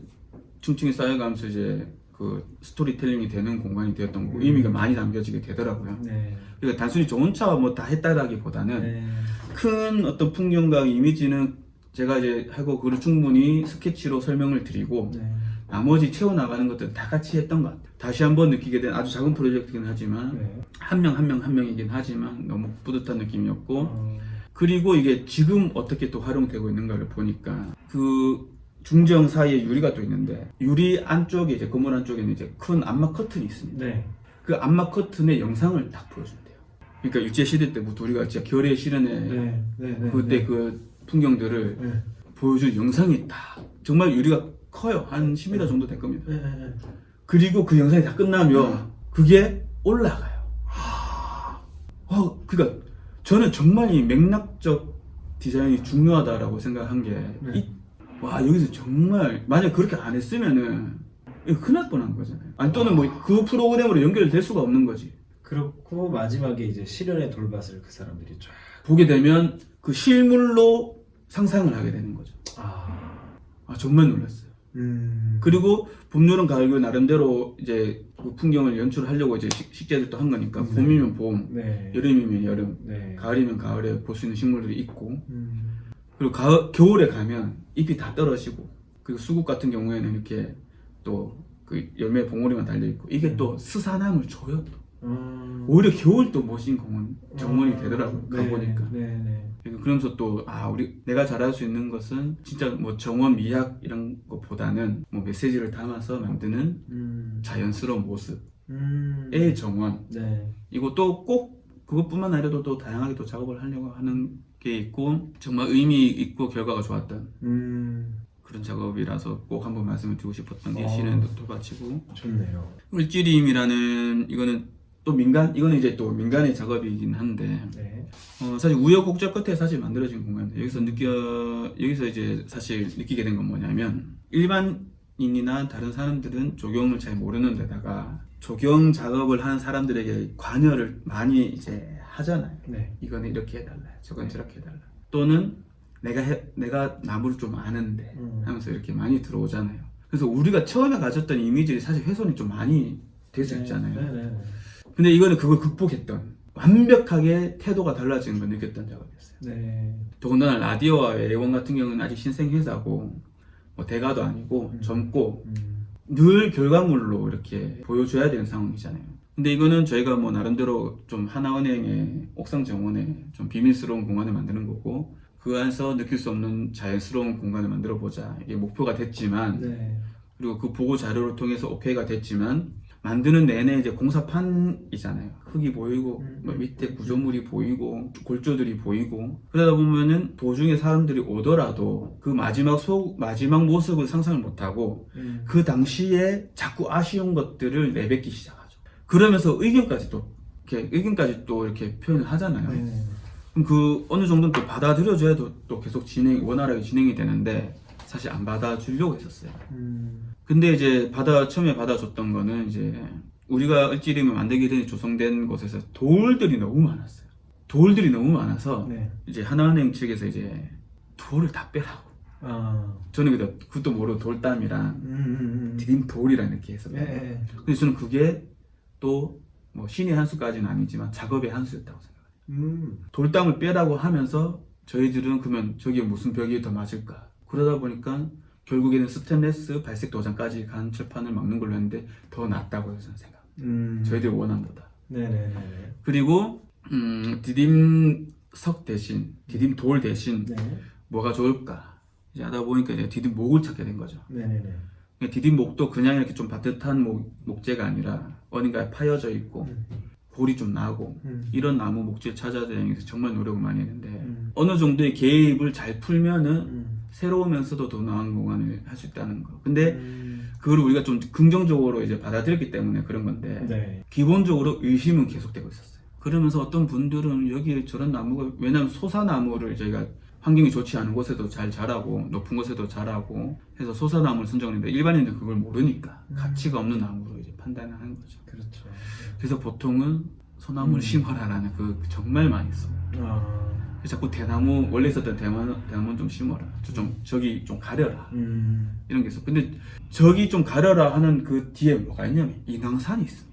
B: 층층이 쌓여가면서 이제 그 스토리텔링이 되는 공간이 되었던 거고 의미가 많이 담겨지게 되더라고요.
A: 네.
B: 그러니까 단순히 좋은 차 뭐 다 했다라기보다는
A: 네.
B: 큰 어떤 풍경과 이미지는 제가 이제 하고 그걸 충분히 스케치로 설명을 드리고
A: 네.
B: 나머지 채워나가는 것들 다 같이 했던 것 같아요. 다시 한번 느끼게 된 아주 작은 프로젝트이긴 하지만
A: 네.
B: 한 명 한 명이긴 하지만 너무 뿌듯한 느낌이었고 그리고 이게 지금 어떻게 또 활용되고 있는가를 보니까 그 중정 사이에 유리가 또 있는데 유리 안쪽에 이제 건물 안쪽에는 이제 큰 암막 커튼이 있습니다.
A: 네.
B: 그 암막 커튼의 영상을 딱 보여준대요. 그러니까 일제 시대 때부터 우리가 진짜 결의 실현에
A: 네. 네.
B: 그때
A: 네.
B: 그 풍경들을
A: 네.
B: 보여준 영상이 딱 정말 유리가 커요. 한 10m 정도 될 겁니다.
A: 네. 네.
B: 그리고 그 영상이 다 끝나면 그게 올라가요. 그러니까 저는 정말 이 맥락적 디자인이 중요하다라고 생각한 게 와 여기서 정말 만약 그렇게 안 했으면은 이거 큰일 날 뻔한 거잖아요. 아니 또는 뭐 그 프로그램으로 연결될 수가 없는 거지.
A: 그렇고 마지막에 이제 실현의 돌밭을 그 사람들이 쫙.
B: 보게 되면 그 실물로 상상을 하게 되는 거죠. 정말 놀랐어요. 그리고 봄여름 가을 나름대로 이제 그 풍경을 연출하려고 이제 식재들도 한 거니까 봄이면 봄,
A: 네.
B: 여름이면 여름,
A: 네.
B: 가을이면 가을에 볼 수 있는 식물들이 있고 그리고 겨울에 가면 잎이 다 떨어지고 그리고 수국 같은 경우에는 이렇게 또 그 열매 봉오리만 달려 있고 이게 또 스산함을 줘요. 오히려 겨울 또 멋진 정원이 되더라고요. 가보니까.
A: 네.
B: 그러면서 또 내가 잘할 수 있는 것은 진짜 뭐 정원 미학 이런 것보다는 뭐 메시지를 담아서 만드는 자연스러운 모습의 정원.
A: 네.
B: 이것도 꼭 그것뿐만 아니라도 또 다양하게 또 작업을 하려고 하는 게 있고 정말 의미 있고 결과가 좋았던 그런 작업이라서 꼭 한번 말씀을 드리고 싶었던 게 실현도 바치고
A: 좋네요.
B: 물지림이라는 이거는 이거는 이제 또 민간의 작업이긴 한데
A: 네.
B: 사실 우여곡절 끝에 사실 만들어진 공간인데 여기서 이제 사실 느끼게 된 건 뭐냐면 일반인이나 다른 사람들은 조경을 잘 모르는 데다가 조경 작업을 하는 사람들에게 관여를 많이 이제 하잖아요.
A: 네.
B: 이거는 이렇게 해달라, 저건 저렇게 해달라. 또는 내가 나무를 좀 아는데 하면서 이렇게 많이 들어오잖아요. 그래서 우리가 처음에 가졌던 이미지들이 사실 훼손이 좀 많이 될 수 있잖아요.
A: 네.
B: 근데 이거는 그걸 극복했던 완벽하게 태도가 달라지는 걸 느꼈던 작업이었어요.
A: 네.
B: 더군다나 라디오와 A1 같은 경우는 아직 신생회사고 뭐 대가도 아니고 젊고 늘 결과물로 이렇게 보여줘야 되는 상황이잖아요. 근데 이거는 저희가 뭐 나름대로 좀 하나은행의 옥상 정원에 좀 비밀스러운 공간을 만드는 거고 그 안에서 느낄 수 없는 자연스러운 공간을 만들어 보자 이게 목표가 됐지만
A: 네.
B: 그리고 그 보고 자료를 통해서 오케이가 됐지만 만드는 내내 이제 공사판이잖아요. 흙이 보이고 뭐 밑에 구조물이 보이고 골조들이 보이고 그러다 보면은 도중에 사람들이 오더라도 그 마지막 모습을 상상을 못하고 그 당시에 자꾸 아쉬운 것들을 내뱉기 시작하죠. 그러면서 의견까지 또 이렇게 표현을 하잖아요.
A: 네.
B: 그럼 그 어느 정도는 또 받아들여줘야 또 계속 원활하게 진행이 되는데 사실 안 받아주려고 했었어요. 근데 이제 처음에 받아줬던 거는 이제 우리가 을지름을 만들게 된 조성된 곳에서 돌들이 너무 많았어요. 돌들이 너무 많아서
A: 네.
B: 이제 하나은행 측에서 이제 돌을 다 빼라고.
A: 아.
B: 저는 그것도 모르고 돌담이랑 디딤 돌이랑 이렇게 해서.
A: 예.
B: 근데 저는 그게 또 뭐 신의 한 수까지는 아니지만 작업의 한 수였다고 생각해요. 돌담을 빼라고 하면서 저희들은 그러면 저기에 무슨 벽이 더 맞을까? 그러다 보니까 결국에는 스테인레스 발색 도장까지 간 철판을 막는 걸로 했는데 더 낫다고요, 저는 생각. 저희들 원함보다.
A: 네네네.
B: 그리고 디딤석 대신 디딤 돌 대신
A: 네.
B: 뭐가 좋을까? 이제 하다 보니까 이제 디딤 목을 찾게 된 거죠.
A: 네네네.
B: 디딤 목도 그냥 이렇게 좀 바듯한 목재가 아니라 어딘가에 파여져 있고 골이 좀 나고 이런 나무 목재 찾아야 되는 게 정말 노력을 많이 했는데 어느 정도의 개입을 잘 풀면은 새로우면서도 더 나은 공간을 할 수 있다는 거. 근데 그걸 우리가 좀 긍정적으로 이제 받아들였기 때문에 그런 건데
A: 네.
B: 기본적으로 의심은 계속되고 있었어요. 그러면서 어떤 분들은 여기 저런 나무가 왜냐면 소사나무를 저희가 환경이 좋지 않은 곳에도 잘 자라고 높은 곳에도 자라고 해서 소사나무를 선정했는데 일반인들은 그걸 모르니까 가치가 없는 나무로 이제 판단을 하는 거죠.
A: 그렇죠.
B: 그래서 보통은 소나무를 심어라라는 그 정말 많이 써요. 그래서 자꾸 대나무 원래 있었던 대나무 좀 심어라. 저기 좀 가려라. 이런 게 있어. 근데 저기 좀 가려라 하는 그 뒤에 뭐가 있냐면 인왕산이 있습니다.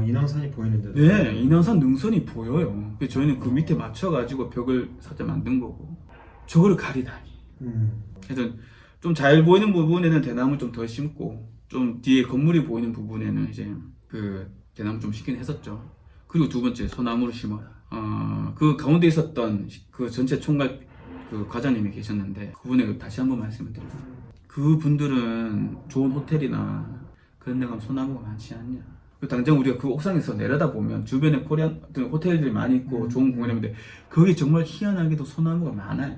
A: 인왕산이 보이는데도.
B: 네, 인왕산 능선이 보여요. 그래서 저희는 그 밑에 맞춰가지고 벽을 살짝 만든 거고 저거를 가리다니. 그래서 좀 잘 보이는 부분에는 대나무 좀 더 심고 좀 뒤에 건물이 보이는 부분에는 이제 그 대나무 좀 심긴 했었죠. 그리고 두 번째 소나무를 심어라. 그 가운데 있었던 그 전체 총괄 그 과장님이 계셨는데 그분에게 다시 한번 말씀을 드렸어요. 그 분들은 좋은 호텔이나 그런 데 가면 소나무가 많지 않냐. 당장 우리가 그 옥상에서 내려다 보면 주변에 코리안 호텔들이 많이 있고 좋은 공간인데 거기 정말 희한하게도 소나무가 많아요.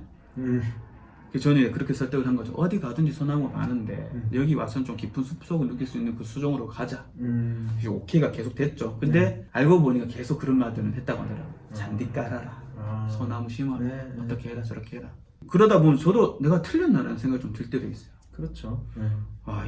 B: 그래서 저는 그렇게 설득을 한 거죠. 어디 가든지 소나무가 많은데 여기 와서는 좀 깊은 숲속을 느낄 수 있는 그 수종으로 가자. 그래서 오케이가 계속 됐죠. 근데 알고 보니까 계속 그런 말들은 했다고 하더라고요. 잔디 깔아라. 소나무 심어라. 어떻게 해라 저렇게 해라. 그러다 보면 저도 내가 틀렸나라는 생각이 좀 들 때도 있어요.
A: 그렇죠.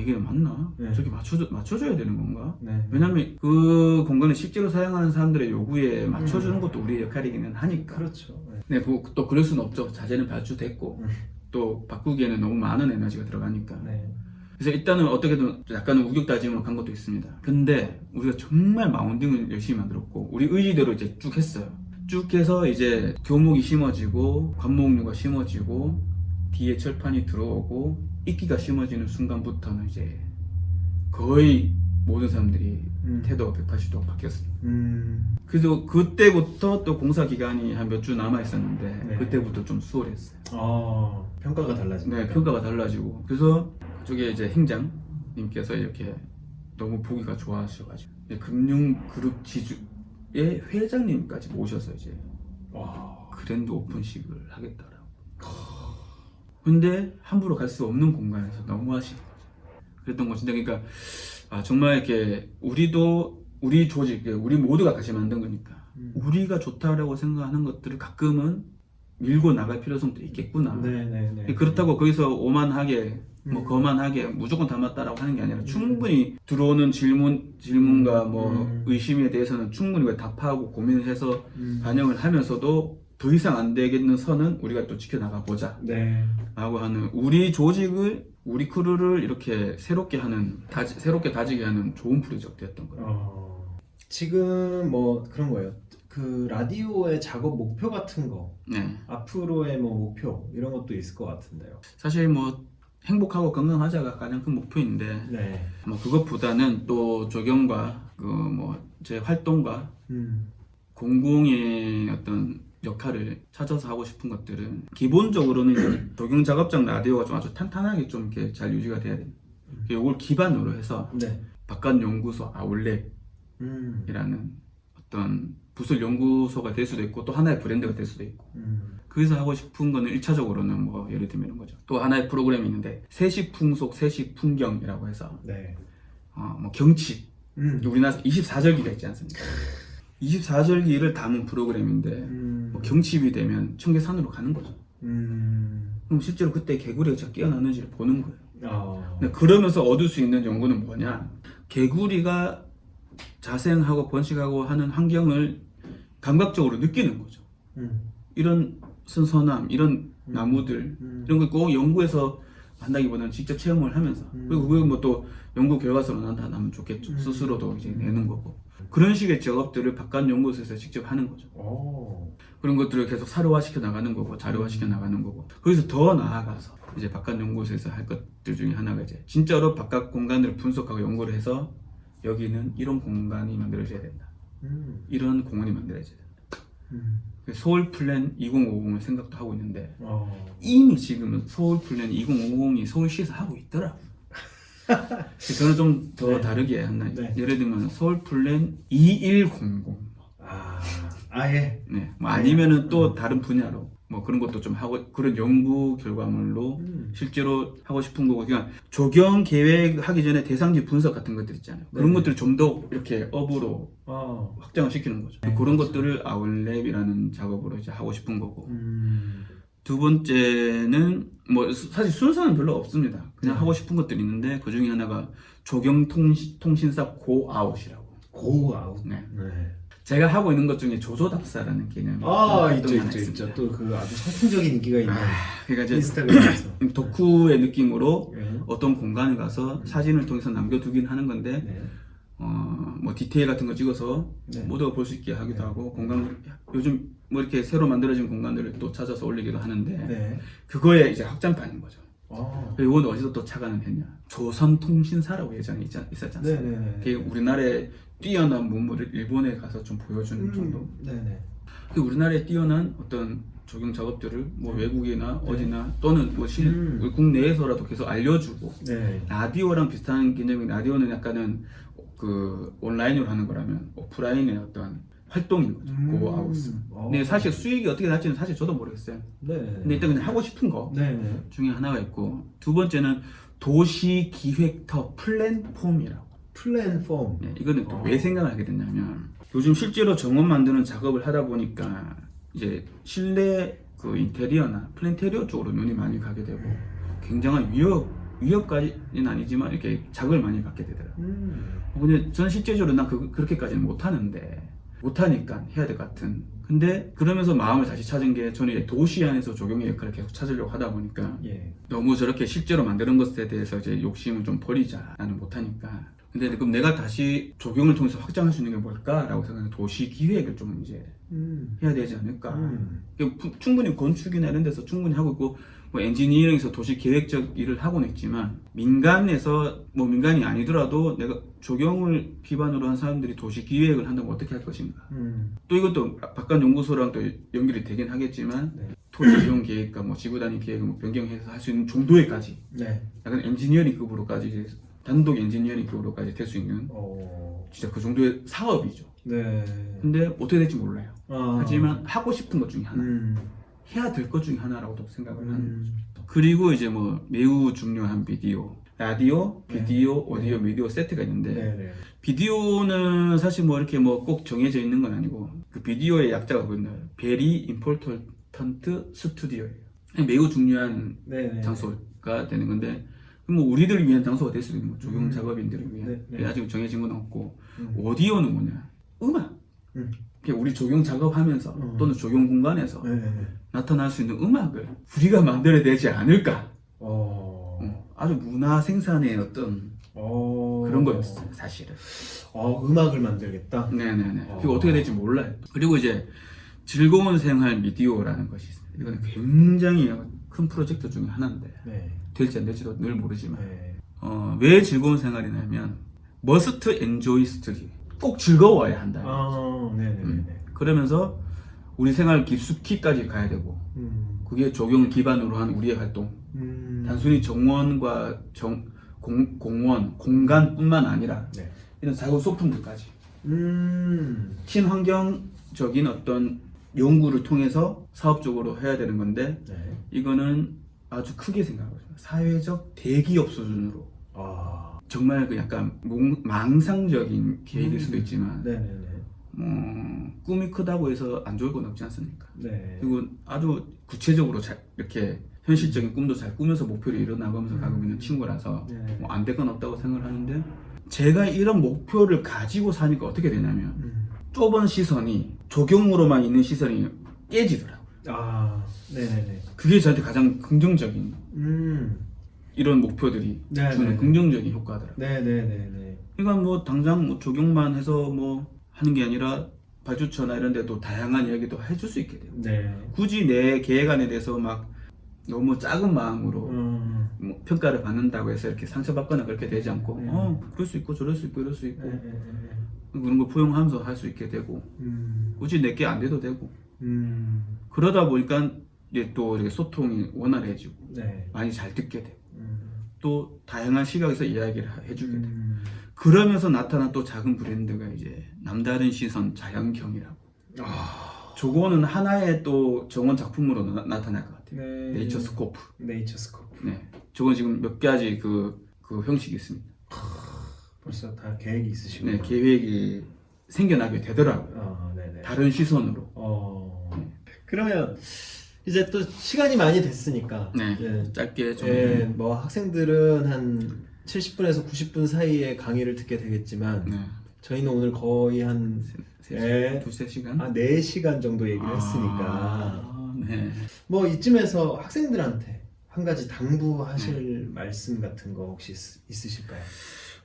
B: 이게 맞나?
A: 네.
B: 저기 맞춰줘야 되는 건가?
A: 네.
B: 왜냐면 그 공간을 실제로 사용하는 사람들의 요구에 맞춰주는 것도 우리의 역할이기는 하니까.
A: 그렇죠.
B: 네, 또 그럴 수는 없죠. 자재는 발주됐고 또 바꾸기에는 너무 많은 에너지가 들어가니까.
A: 네.
B: 그래서 일단은 어떻게든 약간은 우격다짐으로 간 것도 있습니다. 근데 우리가 정말 마운딩을 열심히 만들었고 우리 의지대로 이제 쭉 했어요. 쭉 해서 이제 교목이 심어지고 관목류가 심어지고 뒤에 철판이 들어오고 이끼가 심어지는 순간부터는 이제 거의 모든 사람들이 태도가 180도 바뀌었습니다. 그래서 그때부터 또 공사 기간이 한 몇 주 남아 있었는데
A: 네.
B: 그때부터 좀 수월했어요.
A: 평가가 달라지니까.
B: 네, 평가가 달라지고 그래서 그쪽에 이제 행장님께서 이렇게 너무 보기가 좋아하셔가지고 금융그룹 지주의 회장님까지 모셔서 이제 그랜드 오픈식을 하겠다라고. 근데 함부로 갈 수 없는 공간에서 너무 하시는 거죠. 그랬던 거 진짜 그러니까 정말 이렇게 우리 조직, 우리 모두가 같이 만든 거니까 우리가 좋다라고 생각하는 것들을 가끔은 밀고 나갈 필요성도 있겠구나.
A: 네.
B: 그렇다고 거기서 오만하게 거만하게 무조건 닮았다라고 하는 게 아니라 충분히 들어오는 질문과 의심에 대해서는 충분히 답하고 고민을 해서 반영을 하면서도 더 이상 안 되겠는 선은 우리가 또 지켜나가 보자.
A: 네.
B: 라고 하는 우리 조직을 우리 크루를 이렇게 새롭게 다지게 하는 좋은 프로젝트였던 거예요.
A: 지금 뭐 그런 거예요. 그 라디오의 작업 목표 같은 거,
B: 네.
A: 앞으로의 뭐 목표 이런 것도 있을 것 같은데요.
B: 사실 뭐 행복하고 건강하자가 가장 큰 목표인데
A: 네.
B: 뭐 그것보다는 또 조경과 그 뭐 제 활동과 공공의 어떤 역할을 찾아서 하고 싶은 것들은 기본적으로는 이제 조경 작업장 라디오가 좀 아주 탄탄하게 좀 이렇게 잘 유지가 돼야 됩니다. 이걸 기반으로 해서
A: 네.
B: 바깥 연구소 아울렛이라는 어떤 부설 연구소가 될 수도 있고 또 하나의 브랜드가 될 수도 있고 거기서 하고 싶은 거는 1차적으로는 뭐 예를 들면 이런 거죠. 또 하나의 프로그램이 있는데 세식풍속 세식풍경이라고 해서
A: 네.
B: 뭐 경치 우리나라 24절기가 있지 않습니까? 24절기를 담은 프로그램인데 뭐 경칩이 되면 청계산으로 가는 거죠. 그럼 실제로 그때 개구리가 진짜 깨어났는지를 보는 거예요. 근데 그러면서 얻을 수 있는 연구는 뭐냐? 개구리가 자생하고 번식하고 하는 환경을 감각적으로 느끼는 거죠. 이런 선선함, 이런 나무들 이런 거 꼭 연구해서 한다기보다는 직접 체험을 하면서 그리고 그게 뭐 또 연구 결과서로 나타나면 좋겠죠. 스스로도 이제 내는 거고 그런 식의 작업들을 바깥 연구소에서 직접 하는 거죠. 그런 것들을 계속 사료화시켜 나가는 거고 자료화시켜 나가는 거고 거기서 더 나아가서 이제 바깥 연구소에서 할 것들 중에 하나가 이제 진짜로 바깥 공간을 분석하고 연구를 해서 여기는 이런 공간이 만들어져야 된다. 이런 공원이 만들어져야 된다. 서울 플랜 2050을 생각도 하고 있는데 이미 지금은 서울 플랜 2050이 서울시에서 하고 있더라고요. 저는 좀 더
A: 네.
B: 다르게 한다.
A: 네.
B: 예를 들면 서울 플랜 2100.
A: 아예.
B: 네. 뭐 아니면은 또 다른 분야로 뭐 그런 것도 좀 하고 그런 연구 결과물로 실제로 하고 싶은 거고 그냥 조경 계획하기 전에 대상지 분석 같은 것들 있잖아요. 그런
A: 네.
B: 것들을 좀 더 이렇게 업으로 확장을 시키는 거죠.
A: 네,
B: 그런
A: 그렇죠.
B: 것들을 아울랩이라는 작업으로 이제 하고 싶은 거고. 두 번째는 뭐 사실 순서는 별로 없습니다. 그냥
A: 네.
B: 하고 싶은 것들이 있는데 그 중에 하나가 조경 통신사 고아웃이라고.
A: 고아웃.
B: 네.
A: 네.
B: 제가 하고 있는 것 중에 조조답사라는 개념이
A: 있죠. 또 그 아주 상품적인 인기가 있는
B: 그러니까 이제
A: 인스타그램에서.
B: 덕후의 느낌으로
A: 네.
B: 어떤 공간에 가서 사진을 통해서 남겨두긴 하는 건데
A: 네.
B: 뭐 디테일 같은 거 찍어서
A: 네.
B: 모두가 볼 수 있게 하기도
A: 네.
B: 하고 공간 요즘 뭐 이렇게 새로 만들어진 공간들을 또 찾아서 올리기도 하는데
A: 네.
B: 그거의 이제 확장판인 거죠.
A: 아.
B: 이건 어디서 또 착안을 했냐? 조선통신사라고 예전에 있었지 않습니까?
A: 네네네.
B: 그게 우리나라의 뛰어난 문물을 일본에 가서 좀 보여주는 정도.
A: 네네.
B: 그 우리나라에 뛰어난 어떤 조경 작업들을 뭐 외국이나
A: 네.
B: 어디나 또는 뭐 국내에서라도 계속 알려주고
A: 네.
B: 라디오랑 비슷한 개념이 라디오는 약간은 그 온라인으로 하는 거라면 오프라인의 어떤 활동인 거죠. 고아웃은. 근데 사실 수익이 어떻게 날지는 사실 저도 모르겠어요.
A: 네.
B: 근데 일단 그냥 하고 싶은 거
A: 네네.
B: 중에 하나가 있고 두 번째는 도시 기획터 플랫폼이라고.
A: 플랫폼.
B: 네, 이거는 또 왜 생각을 하게 됐냐면 요즘 실제로 정원 만드는 작업을 하다 보니까 이제 실내 그 인테리어나 플랜테리어 쪽으로 눈이 많이 가게 되고 굉장한 위협까지는 아니지만 이렇게 자극을 많이 받게 되더라고요. 근데 저는 실제적으로 난 그렇게까지는 못하니까 해야 될 것 같은. 근데 그러면서 마음을 다시 찾은 게 저는 이제 도시 안에서 조경의 역할을 계속 찾으려고 하다 보니까
A: 예.
B: 너무 저렇게 실제로 만드는 것에 대해서 이제 욕심을 좀 버리자. 나는 못하니까. 근데 그럼 내가 다시 조경을 통해서 확장할 수 있는 게 뭘까라고 생각하면 도시 기획을 좀 이제 해야 되지 않을까. 충분히 건축이나 이런 데서 충분히 하고 있고 뭐 엔지니어링에서 도시 계획적 일을 하고는 있지만 민간에서 뭐 민간이 아니더라도 내가 조경을 기반으로 한 사람들이 도시 기획을 한다면 어떻게 할 것인가. 또 이것도 바깥 연구소랑 또 연결이 되긴 하겠지만
A: 네.
B: 토지 이용 계획과 뭐 지구 단위 계획을 뭐 변경해서 할 수 있는 정도에까지
A: 네.
B: 약간 엔지니어링급으로까지 이제 단독 엔지니어링급으로까지 될 수 있는 진짜 그 정도의 사업이죠.
A: 네.
B: 근데 어떻게 될지 몰라요.
A: 아.
B: 하지만 하고 싶은 것 중에 하나, 해야 될 것 중에 하나라고도 생각을 하는 거죠. 그리고 이제 뭐 매우 중요한 비디오, 라디오, 비디오, 오디오, 미디어 세트가 있는데
A: 네네.
B: 비디오는 사실 뭐 이렇게 뭐 꼭 정해져 있는 건 아니고 그 비디오의 약자가 뭐였나요? Very Important Studio예요. 매우 중요한
A: 네네.
B: 장소가 되는 건데 뭐 우리들을 위한 장소가 될 수도 있는 거 조경 작업인들을 위한
A: 네, 네.
B: 아직 정해진 건 없고 오디오는 뭐냐? 음악. 그러니까 우리 조경 작업하면서 또는 조경 공간에서
A: 네네.
B: 나타날 수 있는 음악을 우리가 만들어야 되지 않을까?
A: 어.
B: 아주 문화 생산의 어떤 그런 거였어요, 사실은.
A: 음악을 만들겠다.
B: 네네네. 그게 어떻게 될지 몰라요. 그리고 이제 즐거운 생활 미디어라는 것이 있습니다. 이거는 굉장히 큰 프로젝트 중에 하나인데
A: 네.
B: 될지 안 될지도 늘 모르지만
A: 네.
B: 왜 즐거운 생활이냐면 must enjoy study. 꼭 즐거워야 한다.
A: 네네네.
B: 그러면서 우리 생활 깊숙이까지 가야 되고 그게 조경을 기반으로 한 우리의 활동. 단순히 정원과 공원, 공간뿐만 아니라
A: 네.
B: 이런 작은 소품들까지 친환경적인 어떤 연구를 통해서 사업적으로 해야 되는 건데
A: 네.
B: 이거는 아주 크게 생각하고 있어요. 사회적 대기업 수준으로 정말 그 약간 망상적인 계획일 수도 있지만
A: 네네네.
B: 꿈이 크다고 해서 안 좋을 건 없지 않습니까?
A: 네.
B: 그리고 아주 구체적으로 이렇게 현실적인 꿈도 잘 꾸면서 목표를 이뤄나가면서 가고 있는 친구라서
A: 네.
B: 뭐 안 될 건 없다고 생각을 하는데 제가 이런 목표를 가지고 사니까 어떻게 되냐면 좁은 시선이 조경으로만 있는 시선이 깨지더라고요.
A: 아, 네네네.
B: 그게 저한테 가장 긍정적인 이런 목표들이
A: 네네네.
B: 주는 긍정적인 효과더라고요.
A: 네네네네.
B: 그러니까 뭐 당장 뭐 조경만 해서 뭐 하는 게 아니라 발주처나 이런 데도 다양한 이야기도 해줄 수 있게 되고
A: 네.
B: 굳이 내 계획안에 대해서 막 너무 작은 마음으로 뭐 평가를 받는다고 해서 이렇게 상처받거나 그렇게 되지 않고 그럴 수 있고 저럴 수 있고 이럴 수 있고 그런 걸 포용하면서 할 수 있게 되고 굳이 내게 안 돼도 되고 그러다 보니까 이제 또 이렇게 소통이 원활해지고
A: 네.
B: 많이 잘 듣게 되고 또 다양한 시각에서 이야기를 해주게 되고 그러면서 나타난 또 작은 브랜드가 이제 남다른 시선 자연경이라고 저거는 하나의 또 정원 작품으로 나타날 것 같아요.
A: 네.
B: 네이처 스코프.
A: 네이처 스코프.
B: 네, 저건 지금 몇 가지 그 형식이 있습니다.
A: 벌써 다 계획이 있으시고.
B: 네, 계획이 생겨나게 되더라고요.
A: 네네.
B: 다른 시선으로.
A: 그러면 이제 또 시간이 많이 됐으니까.
B: 네,
A: 네.
B: 짧게 좀.
A: 네, 뭐 학생들은 한 70분에서 90분 사이에 강의를 듣게 되겠지만
B: 네.
A: 저희는 오늘 거의 한
B: 두세 시간?
A: 4시간 정도 얘기를 했으니까
B: 네.
A: 뭐 이쯤에서 학생들한테 한 가지 당부하실 말씀 같은 거 혹시 있으실까요?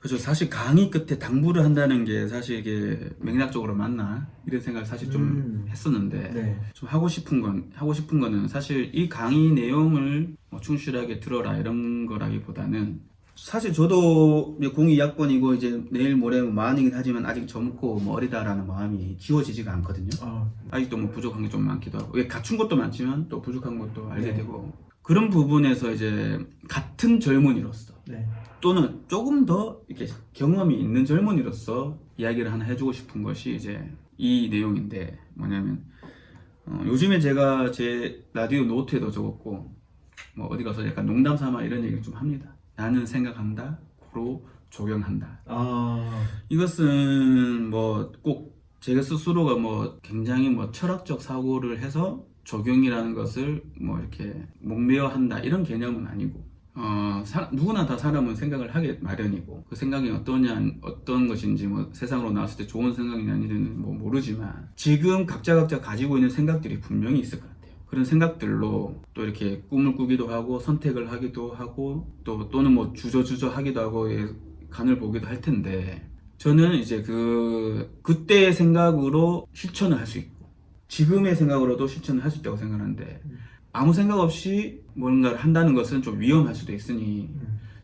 B: 그렇죠. 사실 강의 끝에 당부를 한다는 게 사실 이게 맥락적으로 맞나 이런 생각을 사실 좀 했었는데
A: 네.
B: 좀 하고 싶은 거는 사실 이 강의 내용을 뭐 충실하게 들어라 이런 거라기보다는 사실 저도 이제 02학번이고 이제 내일 모레 마흔이긴 하지만 아직 젊고 뭐 어리다라는 마음이 지워지지가 않거든요. 아직도 뭐 부족한 게 좀 많기도 하고 이게 갖춘 것도 많지만 또 부족한 것도 알게 되고 그런 부분에서 이제 같은 젊은이로서 또는 조금 더 이렇게 경험이 있는 젊은이로서 이야기를 하나 해주고 싶은 것이 이제 이 내용인데 뭐냐면 요즘에 제가 제 라디오 노트에도 적었고 뭐 어디 가서 약간 농담 삼아 이런 얘기를 좀 합니다. 나는 생각한다, 고로 조경한다. 이것은 뭐 꼭 제가 스스로가 뭐 굉장히 뭐 철학적 사고를 해서 조경이라는 것을 뭐 이렇게 목매어 한다 이런 개념은 아니고 누구나 다 사람은 생각을 하게 마련이고 그 생각이 어떤 것인지 뭐 세상으로 나왔을 때 좋은 생각이냐 아니냐는 뭐 모르지만 지금 각자 가지고 있는 생각들이 분명히 있을 것 같아요. 그런 생각들로 또 이렇게 꿈을 꾸기도 하고 선택을 하기도 하고 또는 뭐 주저 하기도 하고 간을 보기도 할 텐데 저는 이제 그때의 생각으로 실천을 할 수 있고 지금의 생각으로도 실천을 할 수 있다고 생각하는데 아무 생각 없이 뭔가를 한다는 것은 좀 위험할 수도 있으니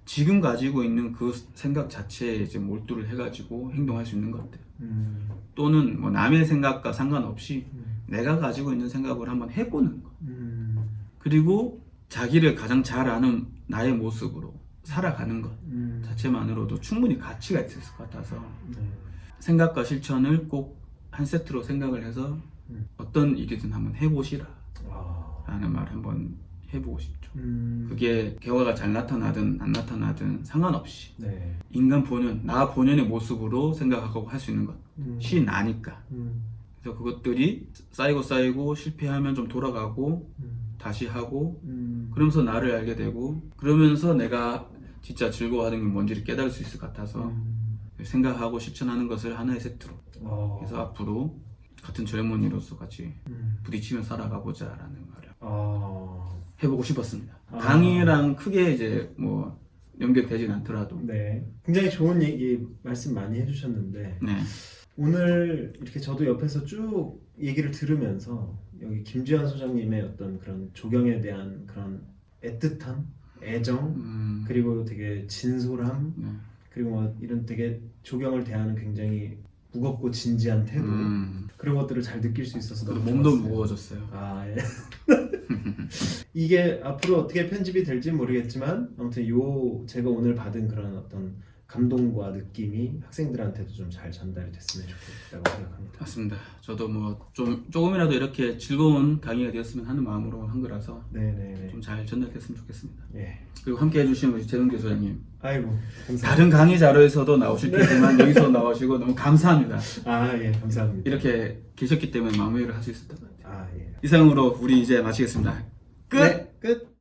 B: 지금 가지고 있는 그 생각 자체에 이제 몰두를 해가지고 행동할 수 있는 것들 또는 뭐 남의 생각과 상관없이 내가 가지고 있는 생각을 한번 해보는 것 그리고 자기를 가장 잘 아는 나의 모습으로 살아가는 것 자체만으로도 충분히 가치가 있을 것 같아서 생각과 실천을 꼭 한 세트로 생각을 해서 어떤 일이든 한번 해보시라 라는 말 한번 해보고 싶죠. 그게 결과가 잘 나타나든 안 나타나든 상관없이 인간 본연, 나 본연의 모습으로 생각하고 할 수 있는 것이 나니까 그래서 그것들이 쌓이고 실패하면 좀 돌아가고 다시 하고 그러면서 나를 알게 되고 그러면서 내가 진짜 즐거워하는 게 뭔지를 깨달을 수 있을 것 같아서 생각하고 실천하는 것을 하나의 세트로 그래서 앞으로 같은 젊은이로서 같이 부딪히며 살아가보자 라는 말을 해보고 싶었습니다. 강의랑 크게 이제 뭐 연결되진 않더라도
A: 굉장히 좋은 말씀 많이 해주셨는데 오늘 이렇게 저도 옆에서 쭉 얘기를 들으면서 여기 김지환 소장님의 어떤 그런 조경에 대한 그런 애틋함, 애정 그리고 되게 진솔함 그리고 뭐 이런 되게 조경을 대하는 굉장히 무겁고 진지한 태도 그런 것들을 잘 느낄 수 있어서 너무
B: 몸도
A: 좋았어요.
B: 무거워졌어요.
A: 예. 이게 앞으로 어떻게 편집이 될지 모르겠지만 아무튼 제가 오늘 받은 그런 어떤 감동과 느낌이 학생들한테도 좀 잘 전달이 됐으면 좋겠다고 생각합니다.
B: 맞습니다. 저도 뭐 좀 조금이라도 이렇게 즐거운 강의가 되었으면 하는 마음으로 한 거라서 좀 잘 전달됐으면 좋겠습니다. 그리고 함께 해주신 우리 재동기 소장님
A: 아이고 감사합니다.
B: 다른 강의 자료에서도 나오실 테지만 여기서 나오시고 너무 감사합니다.
A: 감사합니다.
B: 이렇게 계셨기 때문에 마무리를 할 수 있었던 것 같아요.
A: 예.
B: 이상으로 우리 이제 마치겠습니다. 끝!
A: 끝!